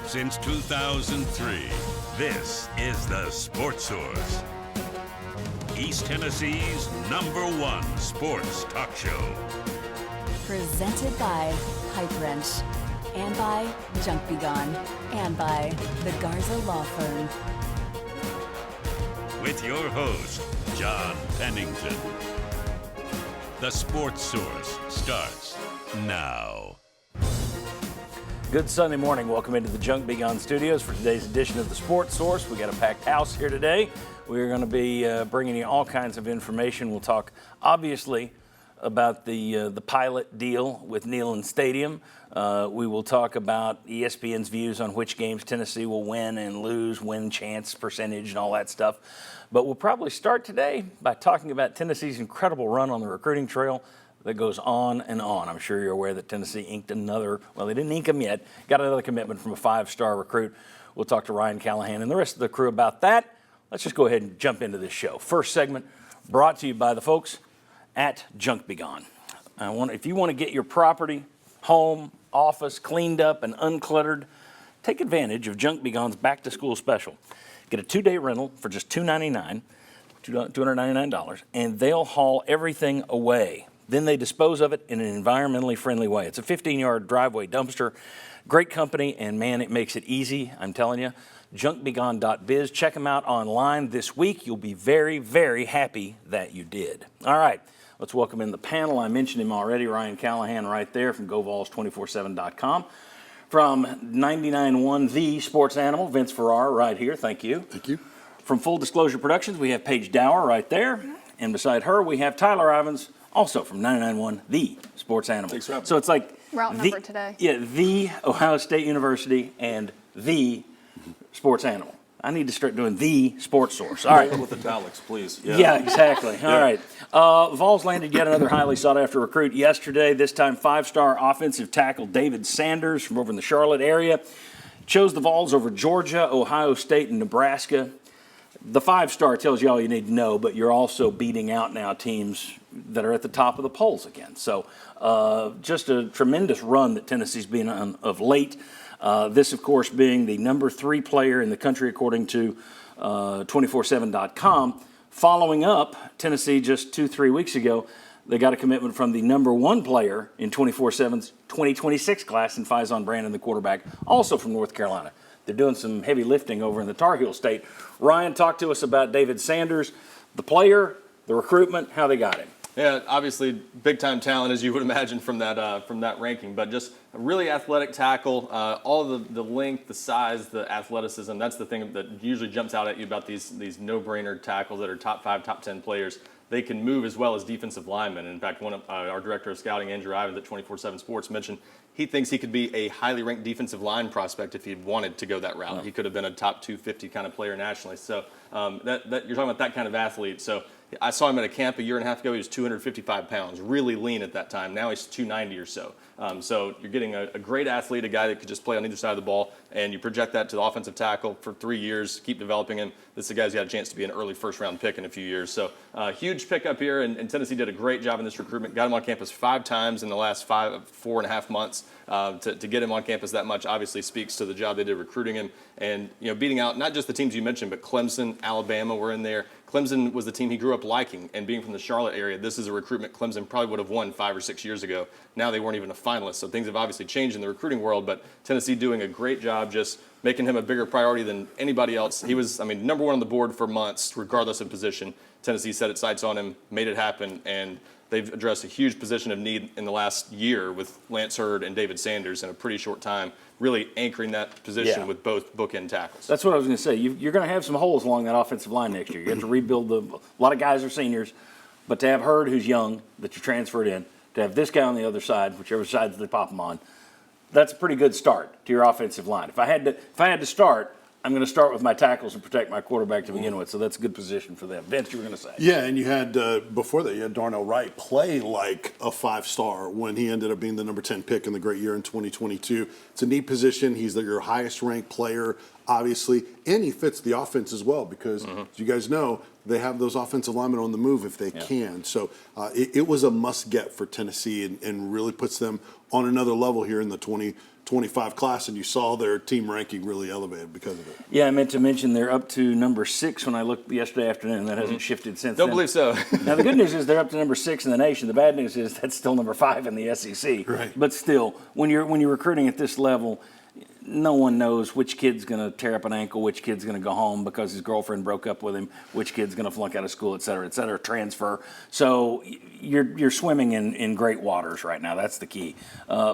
Since 2003, this is the Sports Source, East Tennessee's #1 sports talk show. Presented by Pipe Wrench, and by Junk Be Gone, and by the Garza Law Firm. With your host, John Pennington. The Sports Source starts now. Good Sunday morning. Welcome into the Junk Be Gone studios for today's edition of the Sports Source. We got a packed house here today. We're going to be bringing you all kinds of information. We'll talk, obviously, about the pilot deal with Neyland Stadium. We will talk about ESPN's views on which games Tennessee will win and lose, win chance percentage, and all that stuff. But we'll probably start today by talking about Tennessee's incredible run on the recruiting trail that goes on and on. I'm sure you're aware that Tennessee inked another, well, they didn't ink him yet, got another commitment from a 5-star recruit. We'll talk to Ryan Callahan and the rest of the crew about that. Let's just go ahead and jump into this show. First segment brought to you by the folks at Junk Be Gone. If you want to get your property, home, office cleaned up and uncluttered, take advantage of Junk Be Gone's back-to-school special. Get a 2-day rental for just $299, and they'll haul everything away. Then they dispose of it in an environmentally friendly way. It's a 15-yard driveway dumpster. Great company, and man, it makes it easy, I'm telling you. junkbegone.biz. Check them out online this week. You'll be very, very happy that you did. All right, let's welcome in the panel. I mentioned him already, Ryan Callahan right there from GoVols247.com. From 99.1 The Sports Animal, Vince Ferrara right here. Thank you. Thank you. From Full Disclosure Productions, we have Paige Dower right there. And beside her, we have Tyler Ivins, also from 99.1 The Sports Animal. Thanks for having me. So it's like route number today. Yeah, The Ohio State University and The Sports Animal. I need to start doing The Sports Source. All right. With italics, please. Yeah, exactly. All right. Vols landed yet another highly sought-after recruit yesterday, this time 5-star offensive tackle David Sanders from over in the Charlotte area. Chose the Vols over Georgia, Ohio State, and Nebraska. The 5-star tells you all you need to know, but you're also beating out now teams that are at the top of the polls again. So just a tremendous run that Tennessee's been on of late. This, of course, being the #3 player in the country, according to 247.com. Following up, Tennessee just 2-3 weeks ago, they got a commitment from the #1 player in 247's 2026 class in Faison Brandon, the quarterback, also from North Carolina. They're doing some heavy lifting over in the Tar Heel State. Ryan, talk to us about David Sanders, the player, the recruitment, how they got him. Yeah, obviously big-time talent, as you would imagine from that ranking, but just a really athletic tackle. All the length, the size, the athleticism, that's the thing that usually jumps out at you about these no-brainer tackles that are top 5, top 10 players. They can move as well as defensive linemen. In fact, one of our director of scouting, Andrew Ivins at 24/7 Sports, mentioned he thinks he could be a highly ranked defensive line prospect if he wanted to go that route. He could have been a top 250 kind of player nationally. So that you're talking about that kind of athlete. So I saw him at a camp a year and a half ago. He was 255 pounds, really lean at that time. Now he's 290 or so. So you're getting a great athlete, a guy that could just play on either side of the ball, and you project that to the offensive tackle for 3 years, keep developing him. This is a guy who's got a chance to be an early first-round pick in a few years. So huge pickup here, and Tennessee did a great job in this recruitment. Got him on campus 5 times in the last 4.5 months. To get him on campus that much obviously speaks to the job they did recruiting him and beating out not just the teams you mentioned, but Clemson, Alabama were in there. Clemson was the team he grew up liking, and being from the Charlotte area, this is a recruitment Clemson probably would have won 5 or 6 years ago. Now they weren't even a finalist, so things have obviously changed in the recruiting world, but Tennessee doing a great job just making him a bigger priority than anybody else. He was, #1 on the board for months, regardless of position. Tennessee set its sights on him, made it happen, and they've addressed a huge position of need in the last year with Lance Hurd and David Sanders in a pretty short time, really anchoring that position with both bookend tackles. That's what I was going to say. You're going to have some holes along that offensive line next year. You have to rebuild a lot of guys are seniors, but to have Hurd, who's young, that you transferred in, to have this guy on the other side, whichever side they pop him on, that's a pretty good start to your offensive line. If I had to start, I'm going to start with my tackles and protect my quarterback to begin with, so that's a good position for them. Vince, you were going to say. Yeah, and you had, before that, you had Darnell Wright play like a 5-star when he ended up being the #10 pick in the great year in 2022. It's a neat position. He's your highest-ranked player, obviously, and he fits the offense as well because, as you guys know, they have those offensive linemen on the move if they can. So it was a must-get for Tennessee and really puts them on another level here in the 2025 class, and you saw their team ranking really elevated because of it. Yeah, I meant to mention they're up to number 6 when I looked yesterday afternoon. That hasn't shifted since Don't then. believe so. Now, the good news is they're up to number 6 in the nation. The bad news is that's still number 5 in the SEC. Right. But still, when you're recruiting at this level, no one knows which kid's going to tear up an ankle, which kid's going to go home because his girlfriend broke up with him, which kid's going to flunk out of school, et cetera, transfer. So you're swimming in great waters right now. That's the key.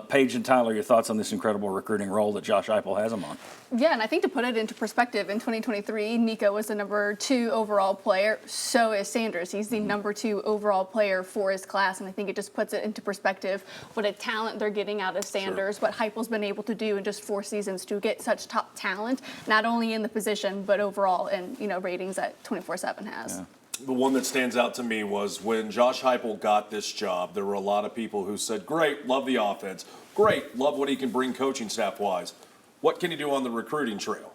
Paige and Tyler, your thoughts on this incredible recruiting role that Josh Heupel has them on? Yeah, and I think to put it into perspective, in 2023, Nico was the number 2 overall player. So is Sanders. He's the number 2 overall player for his class, and I think it just puts it into perspective what a talent they're getting out of Sanders, what Heupel's been able to do in just 4 seasons to get such top talent, not only in the position but overall in ratings that 24/7 has. Yeah. The one that stands out to me was when Josh Heupel got this job, there were a lot of people who said, great, love the offense. Great, love what he can bring coaching staff-wise. What can he do on the recruiting trail?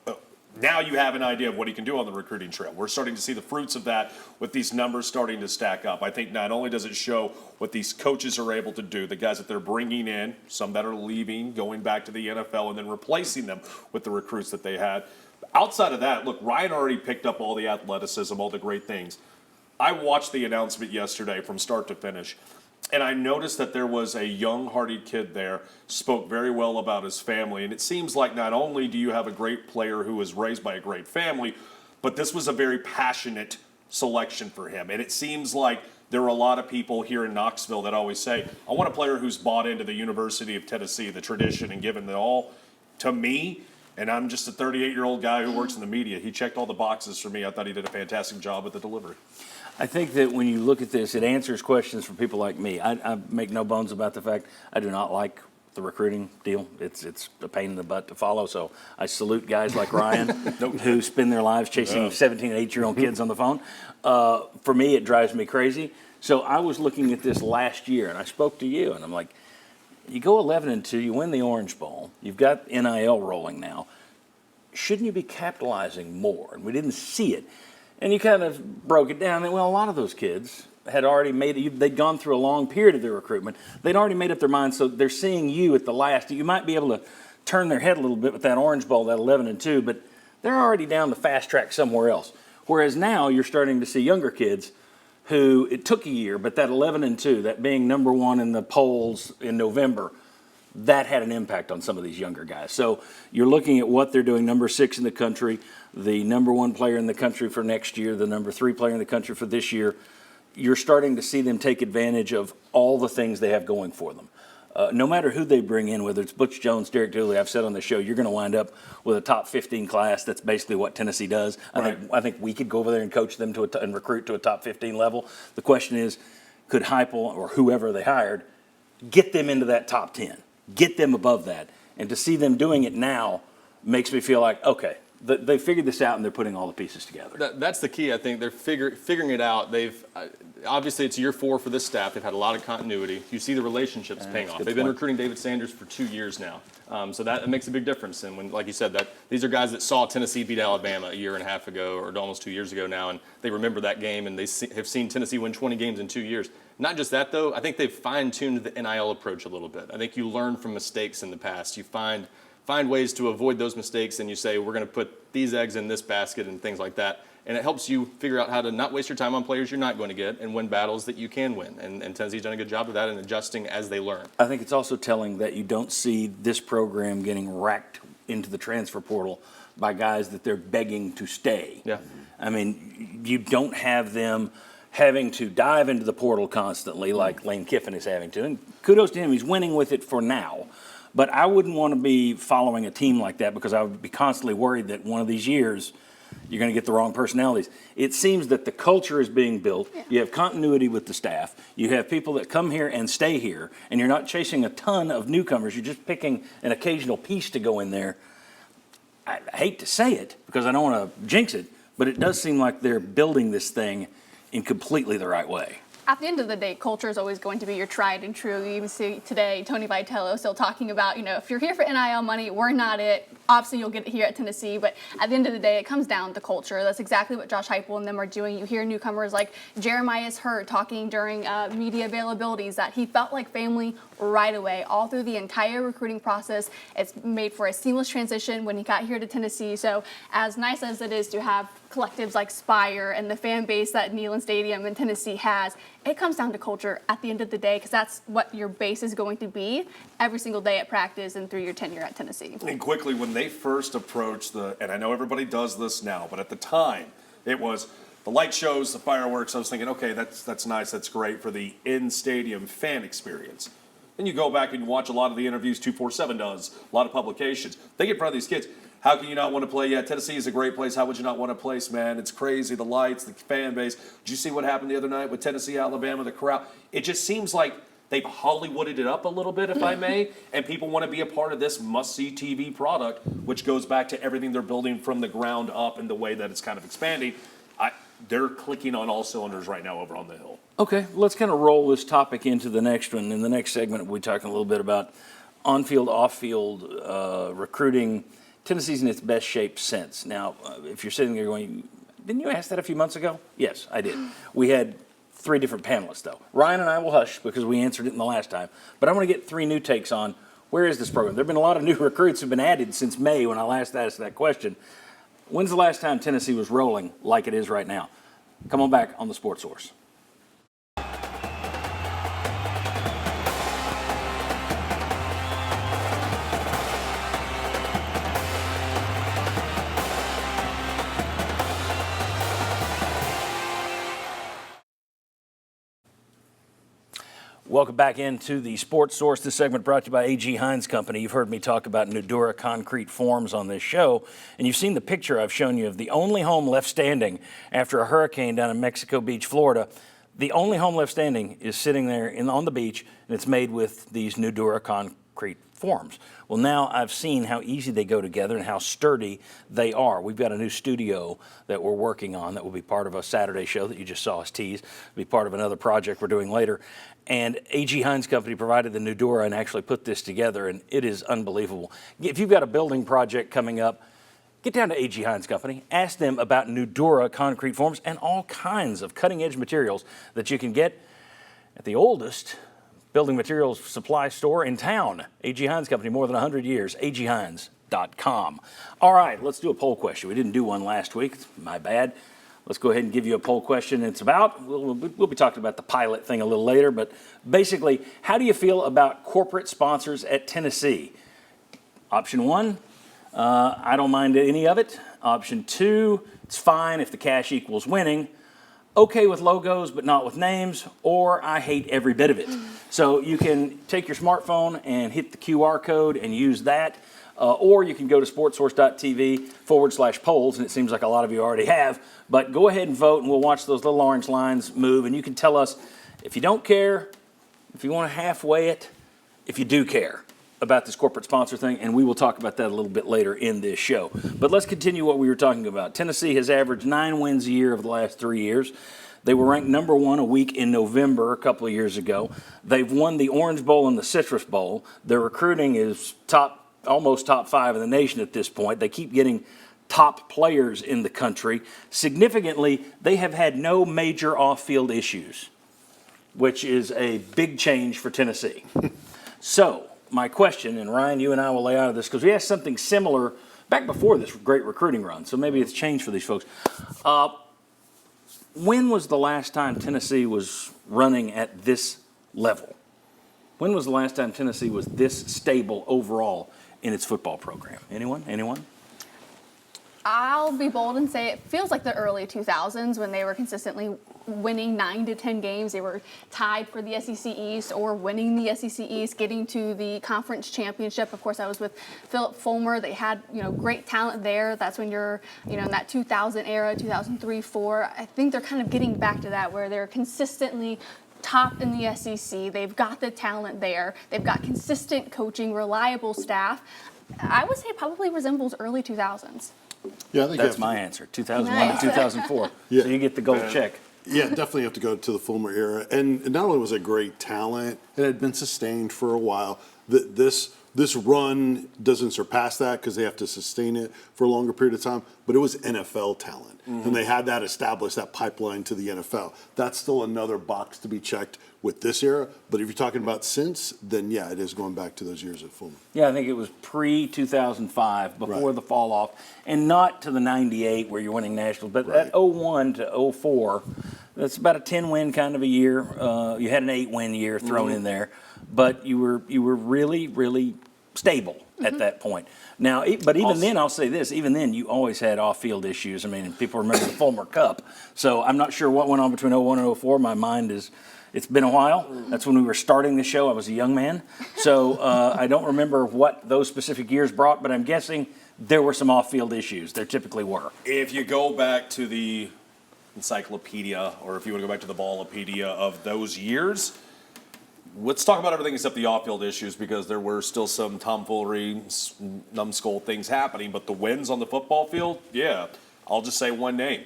Now you have an idea of what he can do on the recruiting trail. We're starting to see the fruits of that with these numbers starting to stack up. I think not only does it show what these coaches are able to do, the guys that they're bringing in, some that are leaving, going back to the NFL, and then replacing them with the recruits that they had. Outside of that, look, Ryan already picked up all the athleticism, all the great things. I watched the announcement yesterday from start to finish, and I noticed that there was a young-hearted kid there, spoke very well about his family, and it seems like not only do you have a great player who was raised by a great family, but this was a very passionate selection for him. And it seems like there are a lot of people here in Knoxville that always say, I want a player who's bought into the University of Tennessee, the tradition, and given it all to me. And I'm just a 38-year-old guy who works in the media. He checked all the boxes for me. I thought he did a fantastic job with the delivery. I think that when you look at this, it answers questions for people like me. I make no bones about the fact I do not like the recruiting deal. It's a pain in the butt to follow. So I salute guys like Ryan who spend their lives chasing 17 and 8-year-old kids on the phone. For me, it drives me crazy. So I was looking at this last year, and I spoke to you, and I'm like, you go 11-2, you win the Orange Bowl, you've got NIL rolling now. Shouldn't you be capitalizing more? And we didn't see it. And you kind of broke it down. Well, a lot of those kids had already they'd gone through a long period of their recruitment. They'd already made up their minds, so they're seeing you at the last. You might be able to turn their head a little bit with that Orange Bowl, that 11-2, but they're already down the fast track somewhere else. Whereas now you're starting to see younger kids who it took a year, but that 11-2, that being number 1 in the polls in November, that had an impact on some of these younger guys. So you're looking at what they're doing, number 6 in the country, the number 1 player in the country for next year, the number 3 player in the country for this year. You're starting to see them take advantage of all the things they have going for them. No matter who they bring in, whether it's Butch Jones, Derek Dooley, I've said on the show, you're going to wind up with a top 15 class. That's basically what Tennessee does. I think we could go over there and coach them and recruit to a top 15 level. The question is, could Heupel or whoever they hired get them into that top 10? Get them above that. And to see them doing it now makes me feel like, okay, they figured this out and they're putting all the pieces together. That's the key. I think they're figuring it out. They've obviously it's year 4 for this staff. They've had a lot of continuity. You see the relationships paying off. They've been recruiting David Sanders for 2 years now, so that makes a big difference. And when, like you said, that these are guys that saw Tennessee beat Alabama a year and a half ago, or almost 2 years ago now, and they remember that game, and they have seen Tennessee win 20 games in 2 years. Not just that, though. I think they've fine-tuned the NIL approach a little bit. I think you learn from mistakes in the past. You find ways to avoid those mistakes, and you say, we're going to put these eggs in this basket and things like that. And it helps you figure out how to not waste your time on players you're not going to get and win battles that you can win. And Tennessee's done a good job of that and adjusting as they learn. I think it's also telling that you don't see this program getting racked into the transfer portal by guys that they're begging to stay. Yeah. I mean, you don't have them having to dive into the portal constantly like Lane Kiffin is having to. And kudos to him, he's winning with it for now. But I wouldn't want to be following a team like that because I would be constantly worried that one of these years you're going to get the wrong personalities. It seems that the culture is being built. Yeah. You have continuity with the staff. You have people that come here and stay here, and you're not chasing a ton of newcomers. You're just picking an occasional piece to go in there. I hate to say it because I don't want to jinx it, but it does seem like they're building this thing in completely the right way. At the end of the day, culture is always going to be your tried and true. You even see today Tony Vitello still talking about, if you're here for NIL money, we're not it. obviously you'll get it here at Tennessee, but at the end of the day, it comes down to culture. That's exactly what Josh Heupel and them are doing. You hear newcomers like Jeremiah Hurt talking during media availabilities that he felt like family right away, all through the entire recruiting process. It's made for a seamless transition when he got here to Tennessee. So as nice as it is to have collectives like Spire and the fan base that Neyland Stadium in Tennessee has, it comes down to culture at the end of the day, because that's what your base is going to be every single day at practice and through your tenure at Tennessee. And quickly, when they first approached and I know everybody does this now, but at the time, it was the light shows, the fireworks. I was thinking, okay, that's nice, that's great for the in-stadium fan experience. Then you go back and you watch a lot of the interviews 247 does, a lot of publications. They get in front of these kids. How can you not want to play? Yeah, Tennessee is a great place. How would you not want to place, man? It's crazy, the lights, the fan base. Did you see what happened the other night with Tennessee, Alabama, the crowd? It just seems like they've Hollywooded it up a little bit, if I may, and people want to be a part of this must-see TV product, which goes back to everything they're building from the ground up and the way that it's kind of expanding. They're clicking on all cylinders right now over on the Hill. Okay, let's kind of roll this topic into the next one. In the next segment, we'll be talking a little bit about on-field, off-field recruiting. Tennessee's in its best shape since. Now, if you're sitting there going, didn't you ask that a few months ago? Yes, I did. We had 3 different panelists, though. Ryan and I will hush because we answered it in the last time. But I want to get 3 new takes on where is this program. There have been a lot of new recruits who have been added since May when I last asked that question. When's the last time Tennessee was rolling like it is right now? Come on back on the Sports Source. Welcome back into the Sports Source. This segment brought to you by A.G. Hines Company. You've heard me talk about Nudura concrete forms on this show, and you've seen the picture I've shown you of the only home left standing after a hurricane down in Mexico Beach, Florida. The only home left standing is sitting there on the beach, and it's made with these Nudura concrete forms. Well, now I've seen how easy they go together and how sturdy they are. We've got a new studio that we're working on that will be part of a Saturday show that you just saw us tease. It'll be part of another project we're doing later. And A.G. Hines Company provided the Nudura and actually put this together, and it is unbelievable. If you've got a building project coming up, get down to A.G. Hines Company, ask them about Nudura concrete forms and all kinds of cutting-edge materials that you can get at the oldest building materials supply store in town. A.G. Hines Company, more than 100 years, aghines.com. All right, let's do a poll question. We didn't do one last week. My bad. Let's go ahead and give you a poll question. It's about, we'll be talking about the pilot thing a little later, but basically, how do you feel about corporate sponsors at Tennessee? Option 1, I don't mind any of it. Option 2, it's fine if the cash equals winning. Okay with logos, but not with names, or I hate every bit of it. So you can take your smartphone and hit the QR code and use that. Or you can go to sportsource.tv/polls, and it seems like a lot of you already have. But go ahead and vote, and we'll watch those little orange lines move. And you can tell us if you don't care, if you want to halfway it, if you do care about this corporate sponsor thing, and we will talk about that a little bit later in this show. But let's continue what we were talking about. Tennessee has averaged 9 wins a year over the last 3 years. They were ranked number 1 a week in November a couple of years ago. They've won the Orange Bowl and the Citrus Bowl. Their recruiting is almost top 5 in the nation at this point. They keep getting top players in the country. Significantly, they have had no major off-field issues, which is a big change for Tennessee. So, my question, and Ryan, you and I will lay out of this, because we asked something similar back before this great recruiting run, so maybe it's changed for these folks. When was the last time Tennessee was running at this level? When was the last time Tennessee was this stable overall in its football program? Anyone? I'll be bold and say it feels like the early 2000s when they were consistently winning 9 to 10 games. They were tied for the SEC East or winning the SEC East, getting to the conference championship. Of course, I was with Philip Fulmer. They had, great talent there. That's when you're, in that 2000 era, 2003-04. I think they're kind of getting back to that where they're consistently top in the SEC. They've got the talent there. They've got consistent coaching, reliable staff. I would say it probably resembles early 2000s. Yeah, I think that's my answer. 2001 Nice. to 2004. Yeah. So you get the gold check. Yeah, definitely have to go to the Fulmer era. And not only was it great talent, it had been sustained for a while. This This run doesn't surpass that because they have to sustain it for a longer period of time, but it was NFL talent. And they had that established, that pipeline to the NFL. That's still another box to be checked with this era. But if you're talking about since, then yeah, it is going back to those years at Fulham. Yeah, I think it was pre-2005, before the fall off, and not to the 98 where you're winning nationals, but at 01 to 04, that's about a 10-win kind of a year. You had an 8-win year thrown in there, but you were really, really stable at that point. Now, but even then, I'll say this, even then you always had off-field issues. I mean, people remember the Fulmer Cup. So I'm not sure what went on between 01 and 04. My mind is, it's been a while. That's when we were starting the show. I was a young man. So I don't remember what those specific years brought, but I'm guessing there were some off-field issues. There typically were. If you go back to the encyclopedia, or if you want to go back to the Ballopedia of those years, let's talk about everything except the off-field issues, because there were still some tomfoolery, numbskull things happening. But the wins on the football field, yeah, I'll just say one name,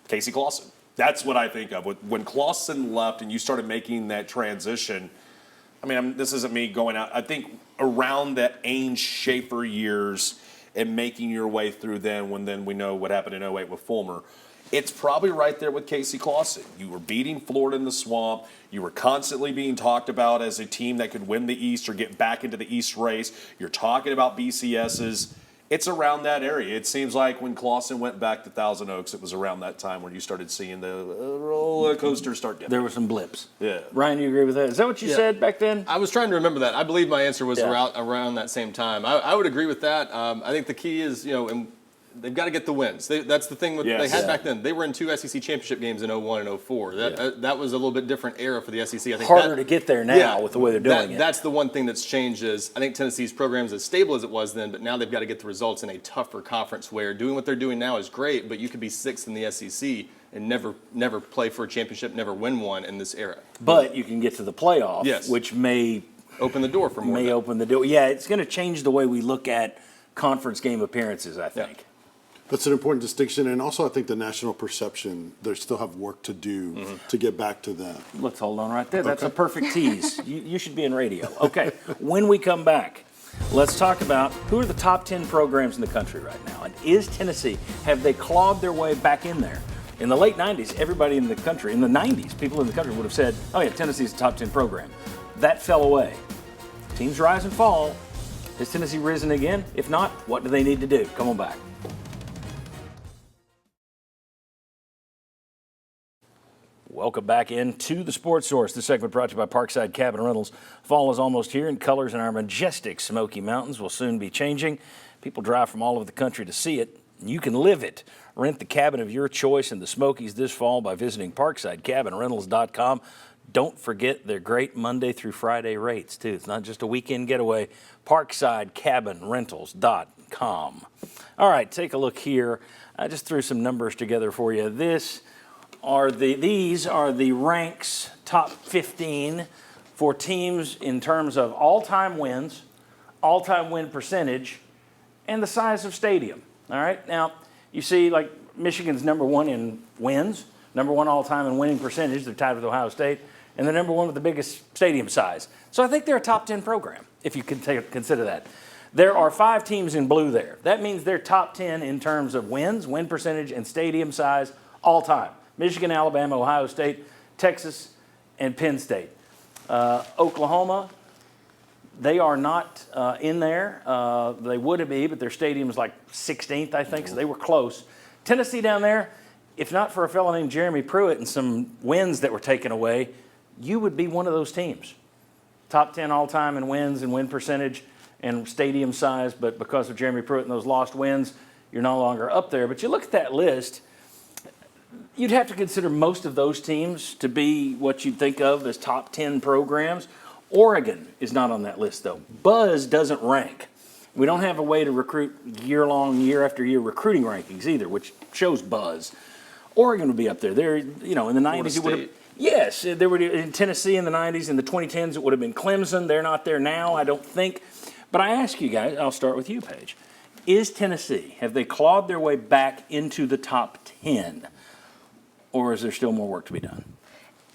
Casey Clausen. That's what I think of. When Clausen left and you started making that transition, I mean, this isn't me going out. I think around that Ainge Schaefer years and making your way through then we know what happened in 08 with Fulmer, it's probably right there with Casey Clausen. You were beating Florida in the swamp. You were constantly being talked about as a team that could win the East or get back into the East race. You're talking about BCSs. It's around that area. It seems like when Clausen went back to Thousand Oaks, it was around that time when you started seeing the roller coaster start dipping. There were some blips. Yeah. Ryan, you agree with that? Is that what you said back then? I was trying to remember that. I believe my answer was around that same time. I would agree with that. I think the key is, they've got to get the wins. That's the thing they had back then. They were in 2 SEC championship games in 01 and 04. That was a little bit different era for the SEC. I think harder to get there now with the way they're doing it. That's the one thing that's changed is I think Tennessee's program is as stable as it was then, but now they've got to get the results in a tougher conference where doing what they're doing now is great, but you could be 6th in the SEC and never play for a championship, never win one in this era. But you can get to the playoff, which may open the door for more. May open the door. Yeah, it's going to change the way we look at conference game appearances, I think. Yeah. That's an important distinction, and also I think the national perception, they still have work to do to get back to that. Let's hold on right there. That's a perfect tease. You should be in radio. Okay, when we come back, let's talk about who are the top 10 programs in the country right now, and is Tennessee, have they clawed their way back in there? In the late 90s, everybody in the country, in the 90s, people in the country would have said, oh yeah, Tennessee's a top 10 program. That fell away. Teams rise and fall. Has Tennessee risen again? If not, what do they need to do? Come on back. Welcome back into the Sports Source. This segment brought to you by Parkside Cabin Rentals. Fall is almost here, and colors in our majestic Smoky Mountains will soon be changing. People drive from all over the country to see it. You can live it. Rent the cabin of your choice in the Smokies this fall by visiting ParksideCabinRentals.com. Don't forget their great Monday through Friday rates, too. It's not just a weekend getaway. ParksideCabinRentals.com. All right, take a look here. I just threw some numbers together for you. These are the ranks top 15 for teams in terms of all-time wins, all-time win percentage, and the size of stadium. All right, now you see like Michigan's number 1 in wins, number 1 all-time in winning percentage. They're tied with Ohio State, and they're number 1 with the biggest stadium size. So I think they're a top 10 program if you can consider that. There are 5 teams in blue there. That means they're top 10 in terms of wins, win percentage, and stadium size all time. Michigan, Alabama, Ohio State, Texas, and Penn State. Oklahoma, they are not in there. They would be, but their stadium is like 16th, I think, so they were close. Tennessee down there, if not for a fellow named Jeremy Pruitt and some wins that were taken away, you would be one of those teams. Top 10 all-time in wins and win percentage and stadium size, but because of Jeremy Pruitt and those lost wins, you're no longer up there. But you look at that list, you'd have to consider most of those teams to be what you'd think of as top 10 programs. Oregon is not on that list, though. Buzz doesn't rank. We don't have a way to recruit year-long, year-after-year recruiting rankings either, which shows buzz. Oregon would be up there. They're, in the 90s, it would have. Yes, they were in Tennessee in the 90s. In the 2010s, it would have been Clemson. They're not there now, I don't think. But I ask you guys, I'll start with you, Paige. Is Tennessee, have they clawed their way back into the top 10? Or is there still more work to be done?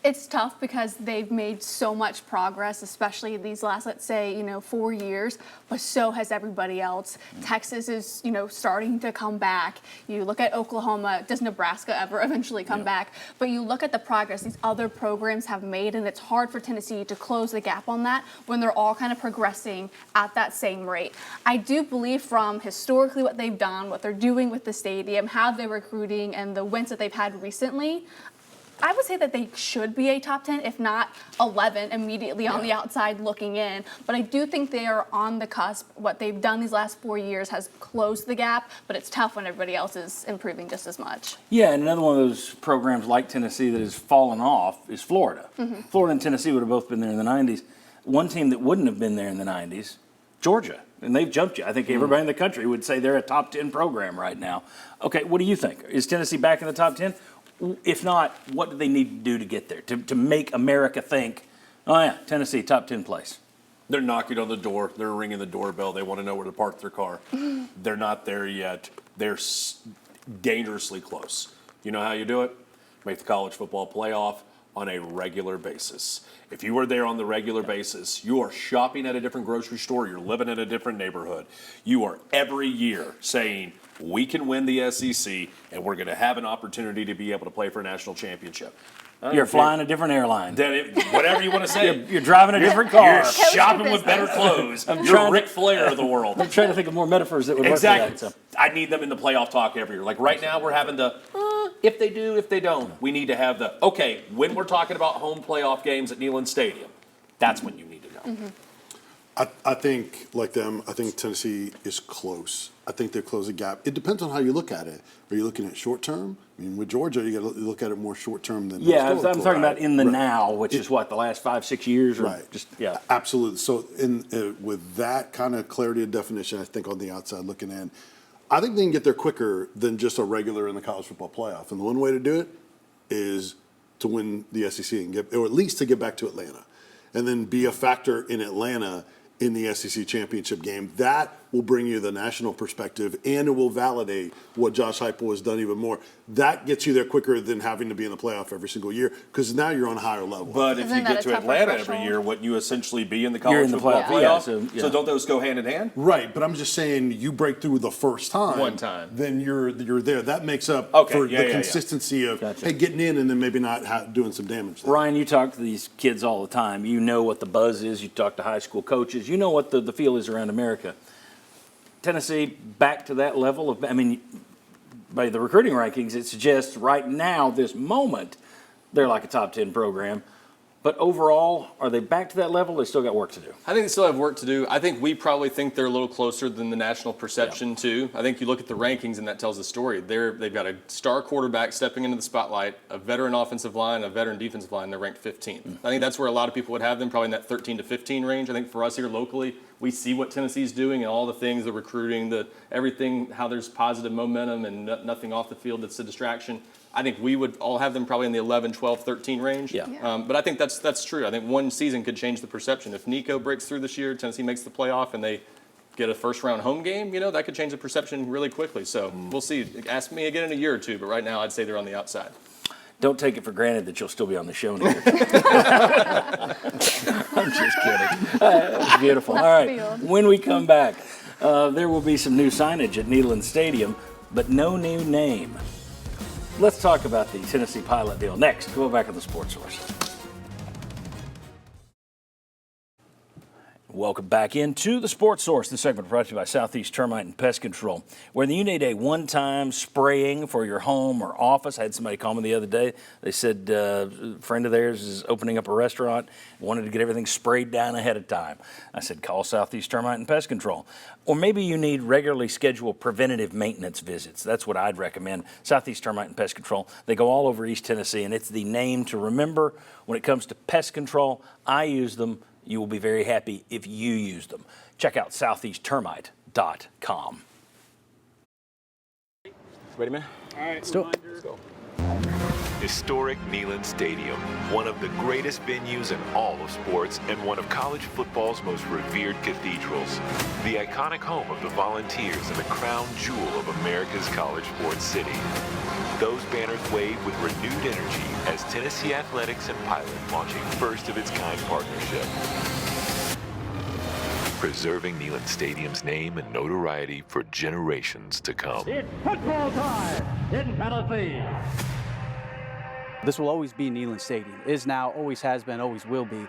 It's tough because they've made so much progress, especially these last, let's say, 4 years, but so has everybody else. Texas is, starting to come back. You look at Oklahoma. Does Nebraska ever eventually come back? But you look at the progress these other programs have made, and it's hard for Tennessee to close the gap on that when they're all kind of progressing at that same rate. I do believe from historically what they've done, what they're doing with the stadium, how they're recruiting, and the wins that they've had recently, I would say that they should be a top 10, if not 11, immediately on the outside looking in. But I do think they are on the cusp. What they've done these last 4 years has closed the gap, but it's tough when everybody else is improving just as much. Yeah, and another one of those programs like Tennessee that has fallen off is Florida. Florida and Tennessee would have both been there in the 90s. One team that wouldn't have been there in the 90s, Georgia. And they've jumped you. I think everybody in the country would say they're a top 10 program right now. Okay, what do you think? Is Tennessee back in the top 10? If not, what do they need to do to get there, to make America think, oh, yeah, Tennessee, top 10 place? They're knocking on the door. They're ringing the doorbell. They want to know where to park their car. They're not there yet. They're dangerously close. You know how you do it? Make the college football playoff on a regular basis. If you are there on the regular basis, you are shopping at a different grocery store, you're living in a different neighborhood. You are every year saying, we can win the SEC, and we're going to have an opportunity to be able to play for a national championship. You're flying a different airline. Whatever you want to say. You're driving a different car. You're shopping with better clothes. You're Ric Flair of the world. I'm trying to think of more metaphors that would work for that. So. I need them in the playoff talk every year. Like right now, we're having the if they do, if they don't. We need to have the okay. When we're talking about home playoff games at Neyland Stadium, that's when you need to know. I think, like them, I think Tennessee is close. I think they close the gap. It depends on how you look at it. Are you looking at short term? I mean, with Georgia, you got to look at it more short term than I'm historical, talking about in the Right. now, which is what, the last 5-6 years, or Right. just Absolutely. So, with that kind of clarity of definition, I think on the outside looking in, I think they can get there quicker than just a regular in the college football playoff. And the one way to do it is to win the SEC and or at least to get back to Atlanta, and then be a factor in Atlanta in the SEC championship game. That will bring you the national perspective, and it will validate what Josh Heupel has done even more. That gets you there quicker than having to be in the playoff every single year, because now you're on a higher level. But if Isn't you that get a to tougher Atlanta every threshold? year, wouldn't you essentially be in the You're college in the football playoff. playoff? Yeah, So don't those go hand in hand? Right, but I'm just saying, you break through the first time. One time. Then you're there. That makes up Okay, for the consistency of Gotcha. hey, getting in and then maybe not doing some damage there. Ryan, you talk to these kids all the time. You know what the buzz is. You talk to high school coaches. You know what the feel is around America. Tennessee back to that level of, I mean, by the recruiting rankings, it suggests right now, this moment, they're like a top 10 program. But overall, are they back to that level? They still got work to do. I think they still have work to do. I think we probably think they're a little closer than the national perception, too. I think you look at the rankings, and that tells the story. They've got a star quarterback stepping into the spotlight, a veteran offensive line, a veteran defensive line. They're ranked 15th. I think that's where a lot of people would have them, probably in that 13 to 15 range. I think for us here locally, we see what Tennessee's doing and all the things, the recruiting, the everything, how there's positive momentum and nothing off the field that's a distraction. I think we would all have them probably in the 11, 12, 13 range. Yeah. But I think that's true. I think one season could change the perception. If Nico breaks through this year, Tennessee makes the playoff, and they get a first-round home game, that could change the perception really quickly. So we'll see. Ask me again in a year or two, but right now I'd say they're on the outside. Don't take it for granted that you'll still be on the show next year. I'm just kidding. That's beautiful. All right. When we come back, there will be some new signage at Neyland Stadium, but no new name. Let's talk about the Tennessee Pilot deal next. Go back on the Sports Source. Welcome back into the Sports Source. This segment brought to you by Southeast Termite and Pest Control. Whether you need a one-time spraying for your home or office, I had somebody call me the other day. They said a friend of theirs is opening up a restaurant, wanted to get everything sprayed down ahead of time. I said, call Southeast Termite and Pest Control. Or maybe you need regularly scheduled preventative maintenance visits. That's what I'd recommend. Southeast Termite and Pest Control. They go all over East Tennessee, and it's the name to remember when it comes to pest control. I use them. You will be very happy if you use them. Check out southeasttermite.com. Ready, man? All right, let's go. Historic Neyland Stadium, one of the greatest venues in all of sports and one of college football's most revered cathedrals. The iconic home of the Volunteers and the crown jewel of America's college sports city. Those banners wave with renewed energy as Tennessee Athletics and Pilot launch a first-of-its-kind partnership. Preserving Neyland Stadium's name and notoriety for generations to come. It's football time in Tennessee. This will always be Neyland Stadium. Is now, always has been, always will be.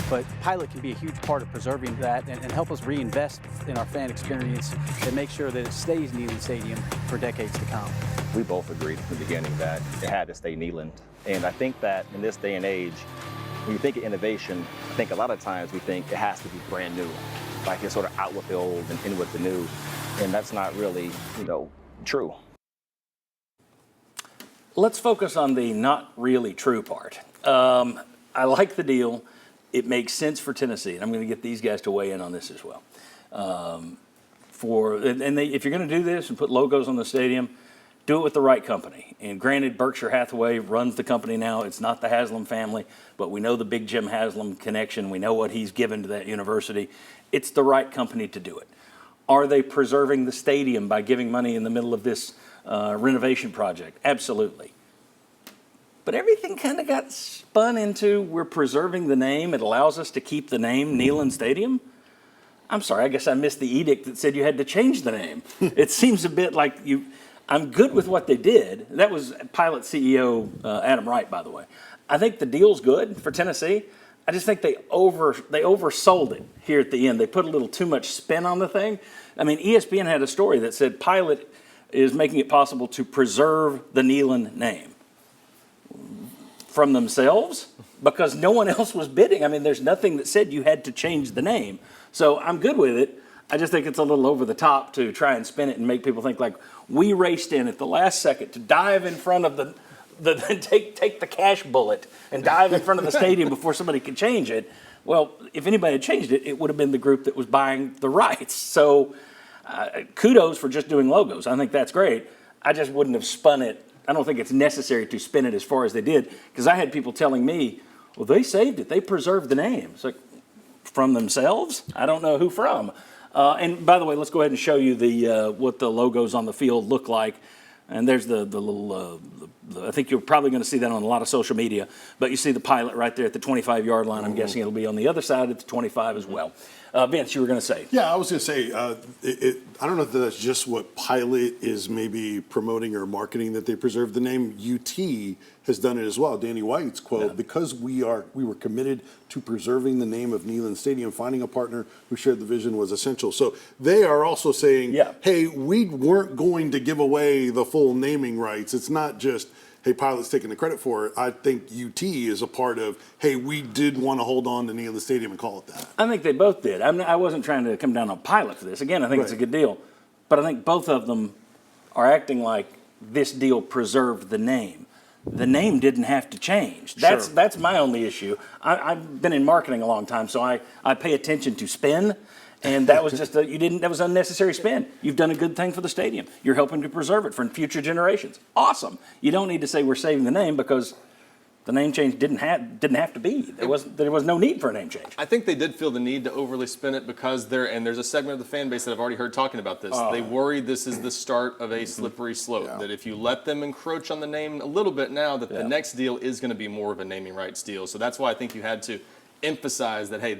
But Pilot can be a huge part of preserving that and help us reinvest in our fan experience and make sure that it stays Neyland Stadium for decades to come. We both agreed from the beginning that it had to stay Neyland. And I think that in this day and age, when you think of innovation, I think a lot of times we think it has to be brand new. Like it's sort of out with the old and in with the new. And that's not really, true. Let's focus on the not really true part. I like the deal. It makes sense for Tennessee, and I'm going to get these guys to weigh in on this as well. If you're going to do this and put logos on the stadium, do it with the right company. And granted, Berkshire Hathaway runs the company now. It's not the Haslam family, but we know the big Jim Haslam connection. We know what he's given to that university. It's the right company to do it. Are they preserving the stadium by giving money in the middle of this renovation project? Absolutely. But everything kind of got spun into we're preserving the name. It allows us to keep the name Neyland Stadium. I'm sorry, I guess I missed the edict that said you had to change the name. It seems a bit like you. I'm good with what they did. That was Pilot CEO Adam Wright, by the way. I think the deal's good for Tennessee. I just think they oversold it here at the end. They put a little too much spin on the thing. I mean, ESPN had a story that said Pilot is making it possible to preserve the Neyland name from themselves because no one else was bidding. I mean, there's nothing that said you had to change the name. So I'm good with it. I just think it's a little over the top to try and spin it and make people think like we raced in at the last second to dive in front of take the cash bullet and dive in front of the stadium before somebody could change it. Well, if anybody had changed it, it would have been the group that was buying the rights. So kudos for just doing logos. I think that's great. I just wouldn't have spun it. I don't think it's necessary to spin it as far as they did because I had people telling me, well, they saved it. They preserved the name. It's like, from themselves? I don't know who from. And by the way, let's go ahead and show you what the logos on the field look like. And there's the little, I think you're probably going to see that on a lot of social media, but you see the Pilot right there at the 25-yard line. I'm guessing it'll be on the other side at the 25 as well. Vince, you were going to say. Yeah, I was going to say, I don't know if that's just what Pilot is maybe promoting or marketing that they preserve the name. UT has done it as well. Danny White's quote, because we were committed to preserving the name of Neyland Stadium, finding a partner who shared the vision was essential. So they are also saying, hey, we weren't going to give away the full naming rights. It's not just, hey, Pilot's taking the credit for it. I think UT is a part of, hey, we did want to hold on to Neyland Stadium and call it that. I think they both did. I wasn't trying to come down on Pilot for this. Again, I think it's a good deal. But I think both of them are acting like this deal preserved the name. The name didn't have to change. That's my only issue. I've been in marketing a long time, so I pay attention to spin. And that was just that was unnecessary spin. You've done a good thing for the stadium. You're helping to preserve it for future generations. Awesome. You don't need to say we're saving the name because the name change didn't have to be. There was no need for a name change. I think they did feel the need to overly spin it because there's a segment of the fan base that I've already heard talking about this. They worry this is the start of a slippery slope. That if you let them encroach on the name a little bit now, that the next deal is going to be more of a naming rights deal. So that's why I think you had to emphasize that, hey,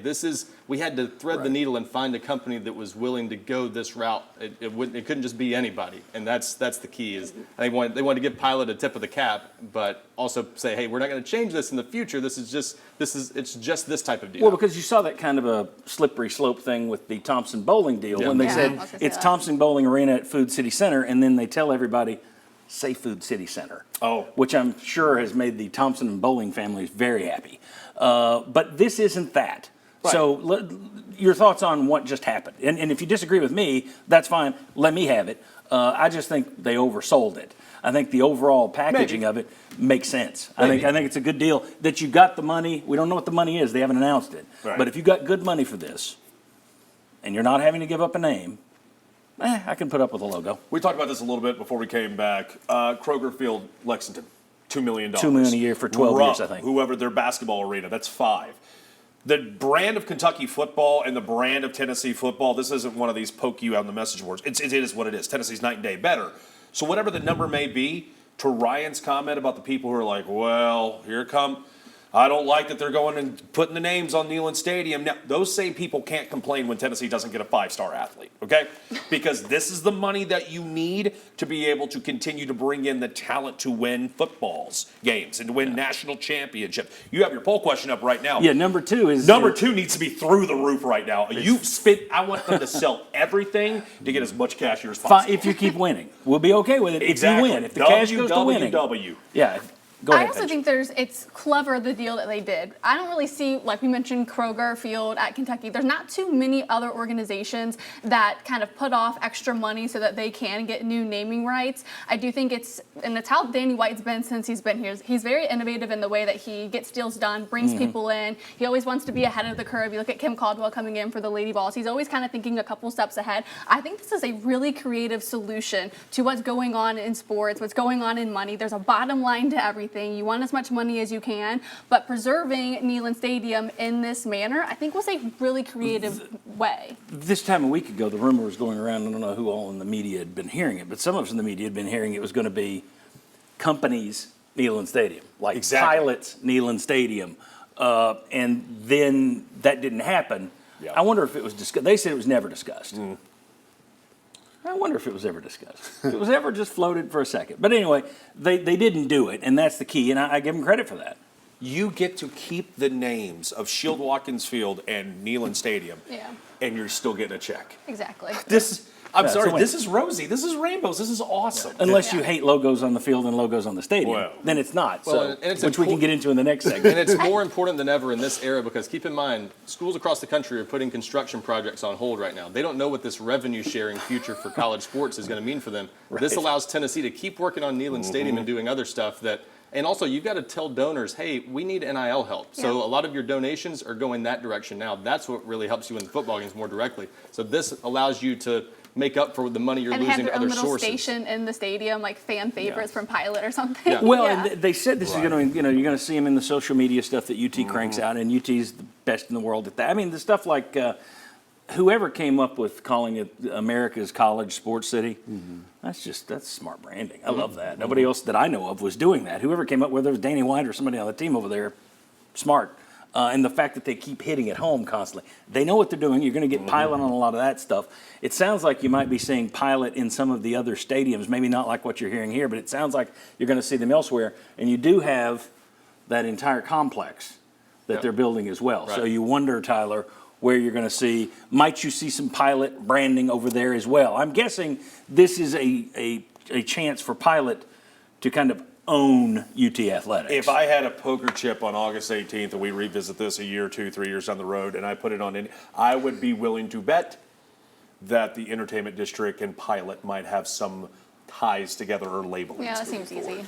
we had to thread the needle and find a company that was willing to go this route. It couldn't just be anybody, and that's the key. Is they wanted to give Pilot a tip of the cap, but also say, hey, we're not going to change this in the future. It's just this type of deal. Well, because you saw that kind of a slippery slope thing with the Thompson Bowling deal when they said it's Thompson Bowling Arena at Food City Center, and then they tell everybody, say Food City Center. Which I'm sure has made the Thompson and Bowling families very happy. But this isn't that. Right. So your thoughts on what just happened. And if you disagree with me, that's fine. Let me have it. I just think they oversold it. I think the overall packaging of it makes sense. I think it's a good deal that you got the money. We don't know what the money is. They haven't announced it. Right. But if you got good money for this and you're not having to give up a name, I can put up with a logo. We talked about this a little bit before we came back. Kroger Field, Lexington, $2 million. $2 million a year for 12 years, I think. Whoever their basketball arena, that's 5. The brand of Kentucky football and the brand of Tennessee football, this isn't one of these poke you out on the message boards. It is what it is. Tennessee's night and day better. So whatever the number may be, to Ryan's comment about the people who are like, well, here come, I don't like that they're going and putting the names on Neyland Stadium. Now, those same people can't complain when Tennessee doesn't get a 5-star athlete, okay? Because this is the money that you need to be able to continue to bring in the talent to win footballs games and to win national championships. You have your poll question up right now. Yeah, number two needs to be through the roof right now. I want them to sell everything to get as much cash here as possible. If you keep winning. We'll be okay with it Exactly. if you win. If the cash goes to winning. WW. Yeah. Go ahead, I also think it's clever, the deal that they did. I don't really see, like we mentioned, Kroger Field at Kentucky. There's not too many other organizations that kind of put off extra money so that they can get new naming rights. I do think it's how Danny White's been since he's been here. He's very innovative in the way that he gets deals done, brings people in. He always wants to be ahead of the curve. You look at Kim Caldwell coming in for the Lady Vols. He's always kind of thinking a couple steps ahead. I think this is a really creative solution to what's going on in sports, what's going on in money. There's a bottom line to everything. You want as much money as you can, but preserving Neyland Stadium in this manner, I think, was a really creative way. This time a week ago, the rumor was going around, I don't know who all in the media had been hearing it, but some of us in the media had been hearing it was going to be companies Neyland Stadium, like Pilots Neyland Stadium, and then that didn't happen. Yeah. I wonder if it was discussed. They said it was never discussed. I wonder if it was ever discussed. If it was ever just floated for a second. But anyway, they didn't do it, and that's the key, and I give them credit for that. You get to keep the names of Shield Watkins Field and Neyland Stadium, and you're still getting a check. Exactly. I'm sorry, this is rosy. This is rainbows. This is awesome. Unless you hate logos on the field and logos on the stadium, then it's not, which we can get into in the next segment. And it's more important than ever in this era because keep in mind, schools across the country are putting construction projects on hold right now. They don't know what this revenue-sharing future for college sports is going to mean for them. Right. This allows Tennessee to keep working on Neyland Stadium and doing other stuff that – and also, you've got to tell donors, hey, we need NIL help. Yeah. So a lot of your donations are going that direction now. That's what really helps you in the football games more directly. So this allows you to make up for the money you're losing to other sources. And have their own little station in the stadium, like fan favorites from Pilot or something. Yeah. Well, and they said this is going to, you're going to see them in the social media stuff that UT cranks out, and UT's the best in the world at that. I mean, the stuff like whoever came up with calling it America's college sports city, that's smart branding. I love that. Nobody else that I know of was doing that. Whoever came up with it was Danny White or somebody on the team over there, smart. And the fact that they keep hitting it home constantly. They know what they're doing. You're going to get Pilot on a lot of that stuff. It sounds like you might be seeing Pilot in some of the other stadiums, maybe not like what you're hearing here, but it sounds like you're going to see them elsewhere. And you do have that entire complex that they're building as well. Right. So you wonder, Tyler, where you're going to see, might you see some Pilot branding over there as well? I'm guessing this is a chance for Pilot to kind of own UT Athletics. If I had a poker chip on August 18th and we revisit this a year, 2, 3 years down the road, and I put it on, I would be willing to bet that the entertainment district and Pilot might have some ties together or labelings. Yeah, that seems easy.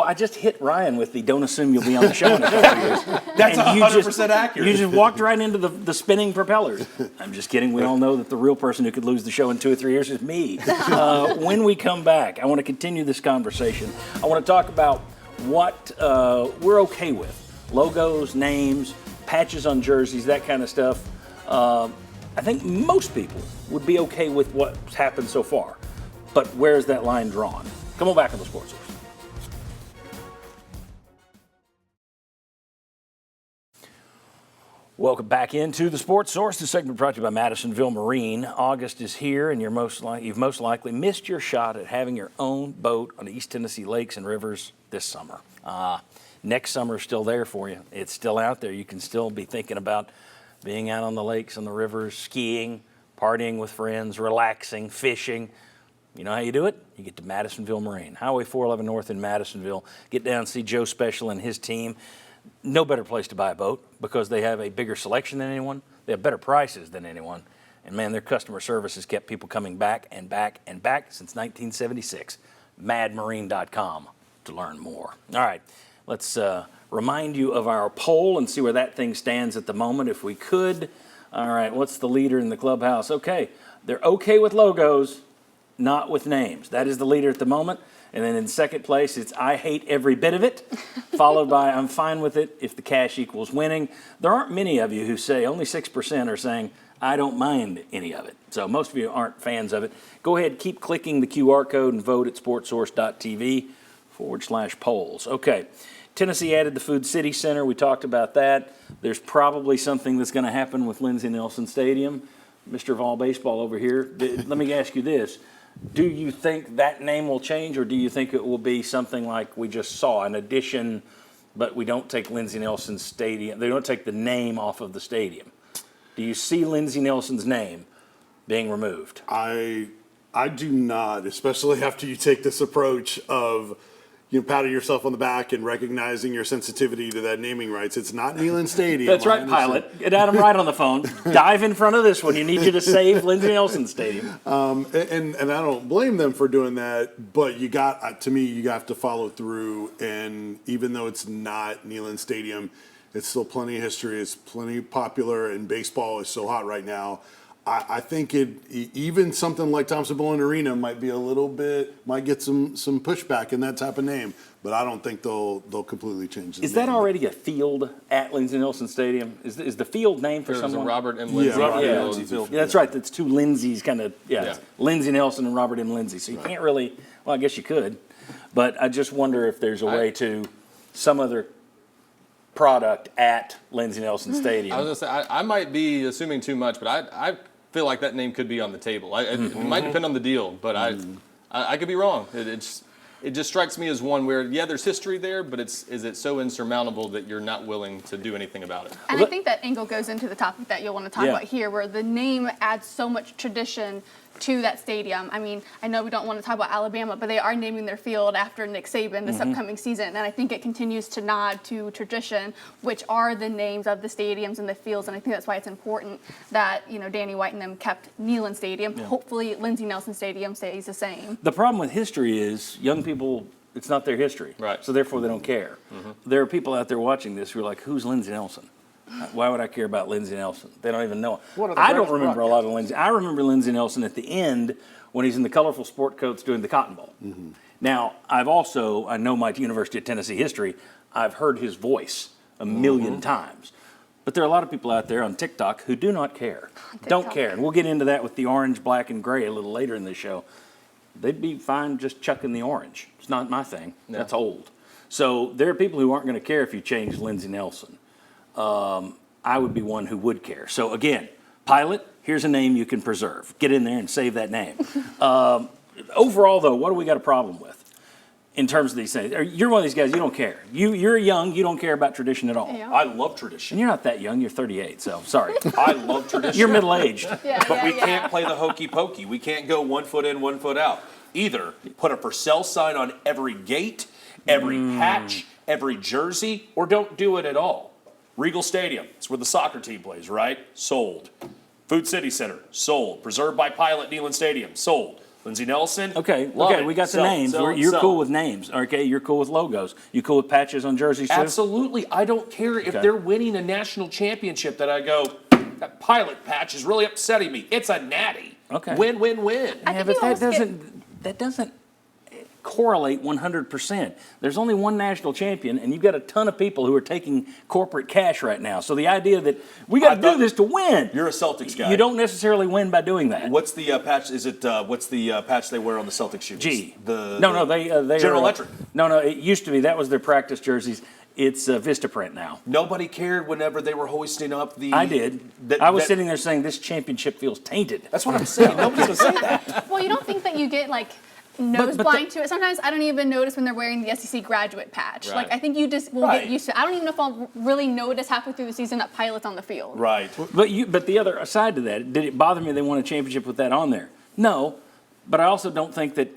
I just hit Ryan with the don't assume you'll be on the show in a couple years. That's 100% accurate. You just walked right into the spinning propellers. I'm just kidding. We all know that the real person who could lose the show in 2 or 3 years is me. When we come back, I want to continue this conversation. I want to talk about what we're okay with. Logos, names, patches on jerseys, that kind of stuff. I think most people would be okay with what's happened so far. But where's that line drawn? Come on back on the Sports Source. Welcome back into the Sports Source. This segment brought to you by Madisonville Marine. August is here, and you've most likely missed your shot at having your own boat on the East Tennessee lakes and rivers this summer. Next summer is still there for you. It's still out there. You can still be thinking about being out on the lakes and the rivers, skiing, partying with friends, relaxing, fishing. You know how you do it? You get to Madisonville Marine. Highway 411 North in Madisonville. Get down and see Joe Special and his team. No better place to buy a boat because they have a bigger selection than anyone. They have better prices than anyone. And, man, their customer service has kept people coming back and back and back since 1976. madmarine.com to learn more. All right, let's remind you of our poll and see where that thing stands at the moment if we could. All right, what's the leader in the clubhouse? Okay, they're okay with logos, not with names. That is the leader at the moment. And then in second place, it's I hate every bit of it, followed by I'm fine with it if the cash equals winning. There aren't many of you who say, only 6% are saying, I don't mind any of it. So most of you aren't fans of it. Go ahead, keep clicking the QR code and vote at sportsource.tv /polls. Okay. Tennessee added the Food City Center. We talked about that. There's probably something that's going to happen with Lindsey Nelson Stadium. Mr. Vol Baseball over here, let me ask you this. Do you think that name will change, or do you think it will be something like we just saw, an addition, but we don't take Lindsey Nelson Stadium, they don't take the name off of the stadium? Do you see Lindsey Nelson's name being removed? I do not, especially after you take this approach of patting yourself on the back and recognizing your sensitivity to that naming rights. It's not Neyland Stadium. That's right, Pilot. Get Adam right on the phone. Dive in front of this one. You need you to save Lindsey Nelson Stadium. And I don't blame them for doing that, but you have to follow through. And even though it's not Neyland Stadium, it's still plenty of history. It's plenty popular, and baseball is so hot right now. I think even something like Thompson-Boling Arena might get some pushback in that type of name, but I don't think they'll completely change the name. Is that already a field at Lindsey Nelson Stadium? Is the field named for someone? There's a Robert M. Lindsey. Yeah, that's right. That's two Lindsays Lindsey Nelson and Robert M. Lindsey. So you can't really, well, I guess you could, but I just wonder if there's a way to some other product at Lindsey Nelson Stadium. I was going to say, I might be assuming too much, but I feel like that name could be on the table. It might depend on the deal, but I could be wrong. It just strikes me as one where, there's history there, but is it so insurmountable that you're not willing to do anything about it? And I think that angle goes into the topic that you'll want to talk about here, where the name adds so much tradition to that stadium. I mean, I know we don't want to talk about Alabama, but they are naming their field after Nick Saban this upcoming season, and I think it continues to nod to tradition, which are the names of the stadiums and the fields, and I think that's why it's important that Danny White and them kept Neyland Stadium. Hopefully, Lindsey Nelson Stadium stays the same. The problem with history is young people, it's not their history, right? So therefore, they don't care. There are people out there watching this who are like, "Who's Lindsey Nelson? Why would I care about Lindsey Nelson?" They don't even know. I don't remember a lot of Lindsey. I remember Lindsey Nelson at the end when he's in the colorful sport coats doing the Cotton Bowl. Now, I know my University of Tennessee history. I've heard his voice a million times. But there are a lot of people out there on TikTok who do not care. Don't care. And we'll get into that with the orange, black, and gray a little later in the show. They'd be fine just chucking the orange. It's not my thing. That's old. So there are people who aren't going to care if you change Lindsey Nelson. I would be one who would care. So again, Pilot, here's a name you can preserve. Get in there and save that name. Overall, though, what do we got a problem with in terms of these things? You're one of these guys, you don't care. You're young, you don't care about tradition at all. Yeah. I love tradition. And you're not that young, you're 38, so sorry. I love tradition. You're middle-aged. But we can't play the hokey pokey. We can't go 1 foot in, 1 foot out. Either put a for sale sign on every gate, every patch, every jersey, or don't do it at all. Regal Stadium, it's where the soccer team plays, right? Sold. Food City Center, sold. Preserved by Pilot, Neyland Stadium, sold. Lindsey Nelson, okay, we got the names. You're cool with names, okay? You're cool with logos. You cool with patches on jerseys too? Absolutely. I don't care if they're winning a national championship that I go, that Pilot patch is really upsetting me. It's a natty. Okay. Win, win, win. Yeah, but that doesn't correlate 100%. There's only one national champion, and you've got a ton of people who are taking corporate cash right now. So the idea that we got to do this to win. You're a Celtics guy. You don't necessarily win by doing that. What's the patch? What's the patch they wear on the Celtics shoes? G. They General Electric. No, it used to be. That was their practice jerseys. It's Vistaprint now. Nobody cared whenever they were hoisting up the. I did. I was sitting there saying this championship feels tainted. That's what I'm saying. Nobody's gonna say that. Well, you don't think that you get nose blind to it. Sometimes I don't even notice when they're wearing the SEC graduate patch. Right. I think you just will get used to it. I don't even know if I'll really notice halfway through the season that Pilot's on the field. Right. But the other side to that, did it bother me they won a championship with that on there? No. But I also don't think that,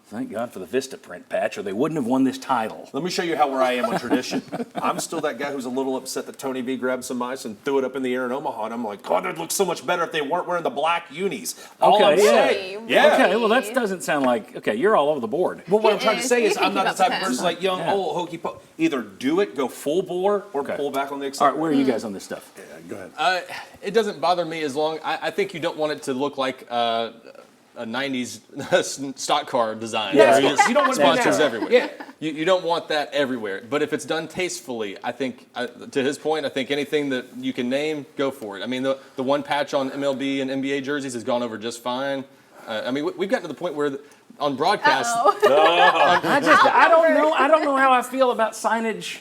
thank God for the Vistaprint patch, or they wouldn't have won this title. Let me show you where I am on tradition. I'm still that guy who's a little upset that Tony V grabbed some ice and threw it up in the air in Omaha, and I'm like, God, that'd look so much better if they weren't wearing the black unis. Okay, well, that doesn't sound like, you're all over the board. Well, what I'm trying to say is I'm not the type of person like young, hokey pokey. Either do it, go full bore, or pull back on the accelerator. All right, where are you guys on this stuff? Yeah, go ahead. It doesn't bother me as long. I think you don't want it to look like a 90s stock car design. Yeah, you don't want sponsors everywhere. Yeah. You don't want that everywhere. But if it's done tastefully, I think, to his point, I think anything that you can name, go for it. I mean, the one patch on MLB and NBA jerseys has gone over just fine. We've gotten to the point where on broadcast. I don't know how I feel about signage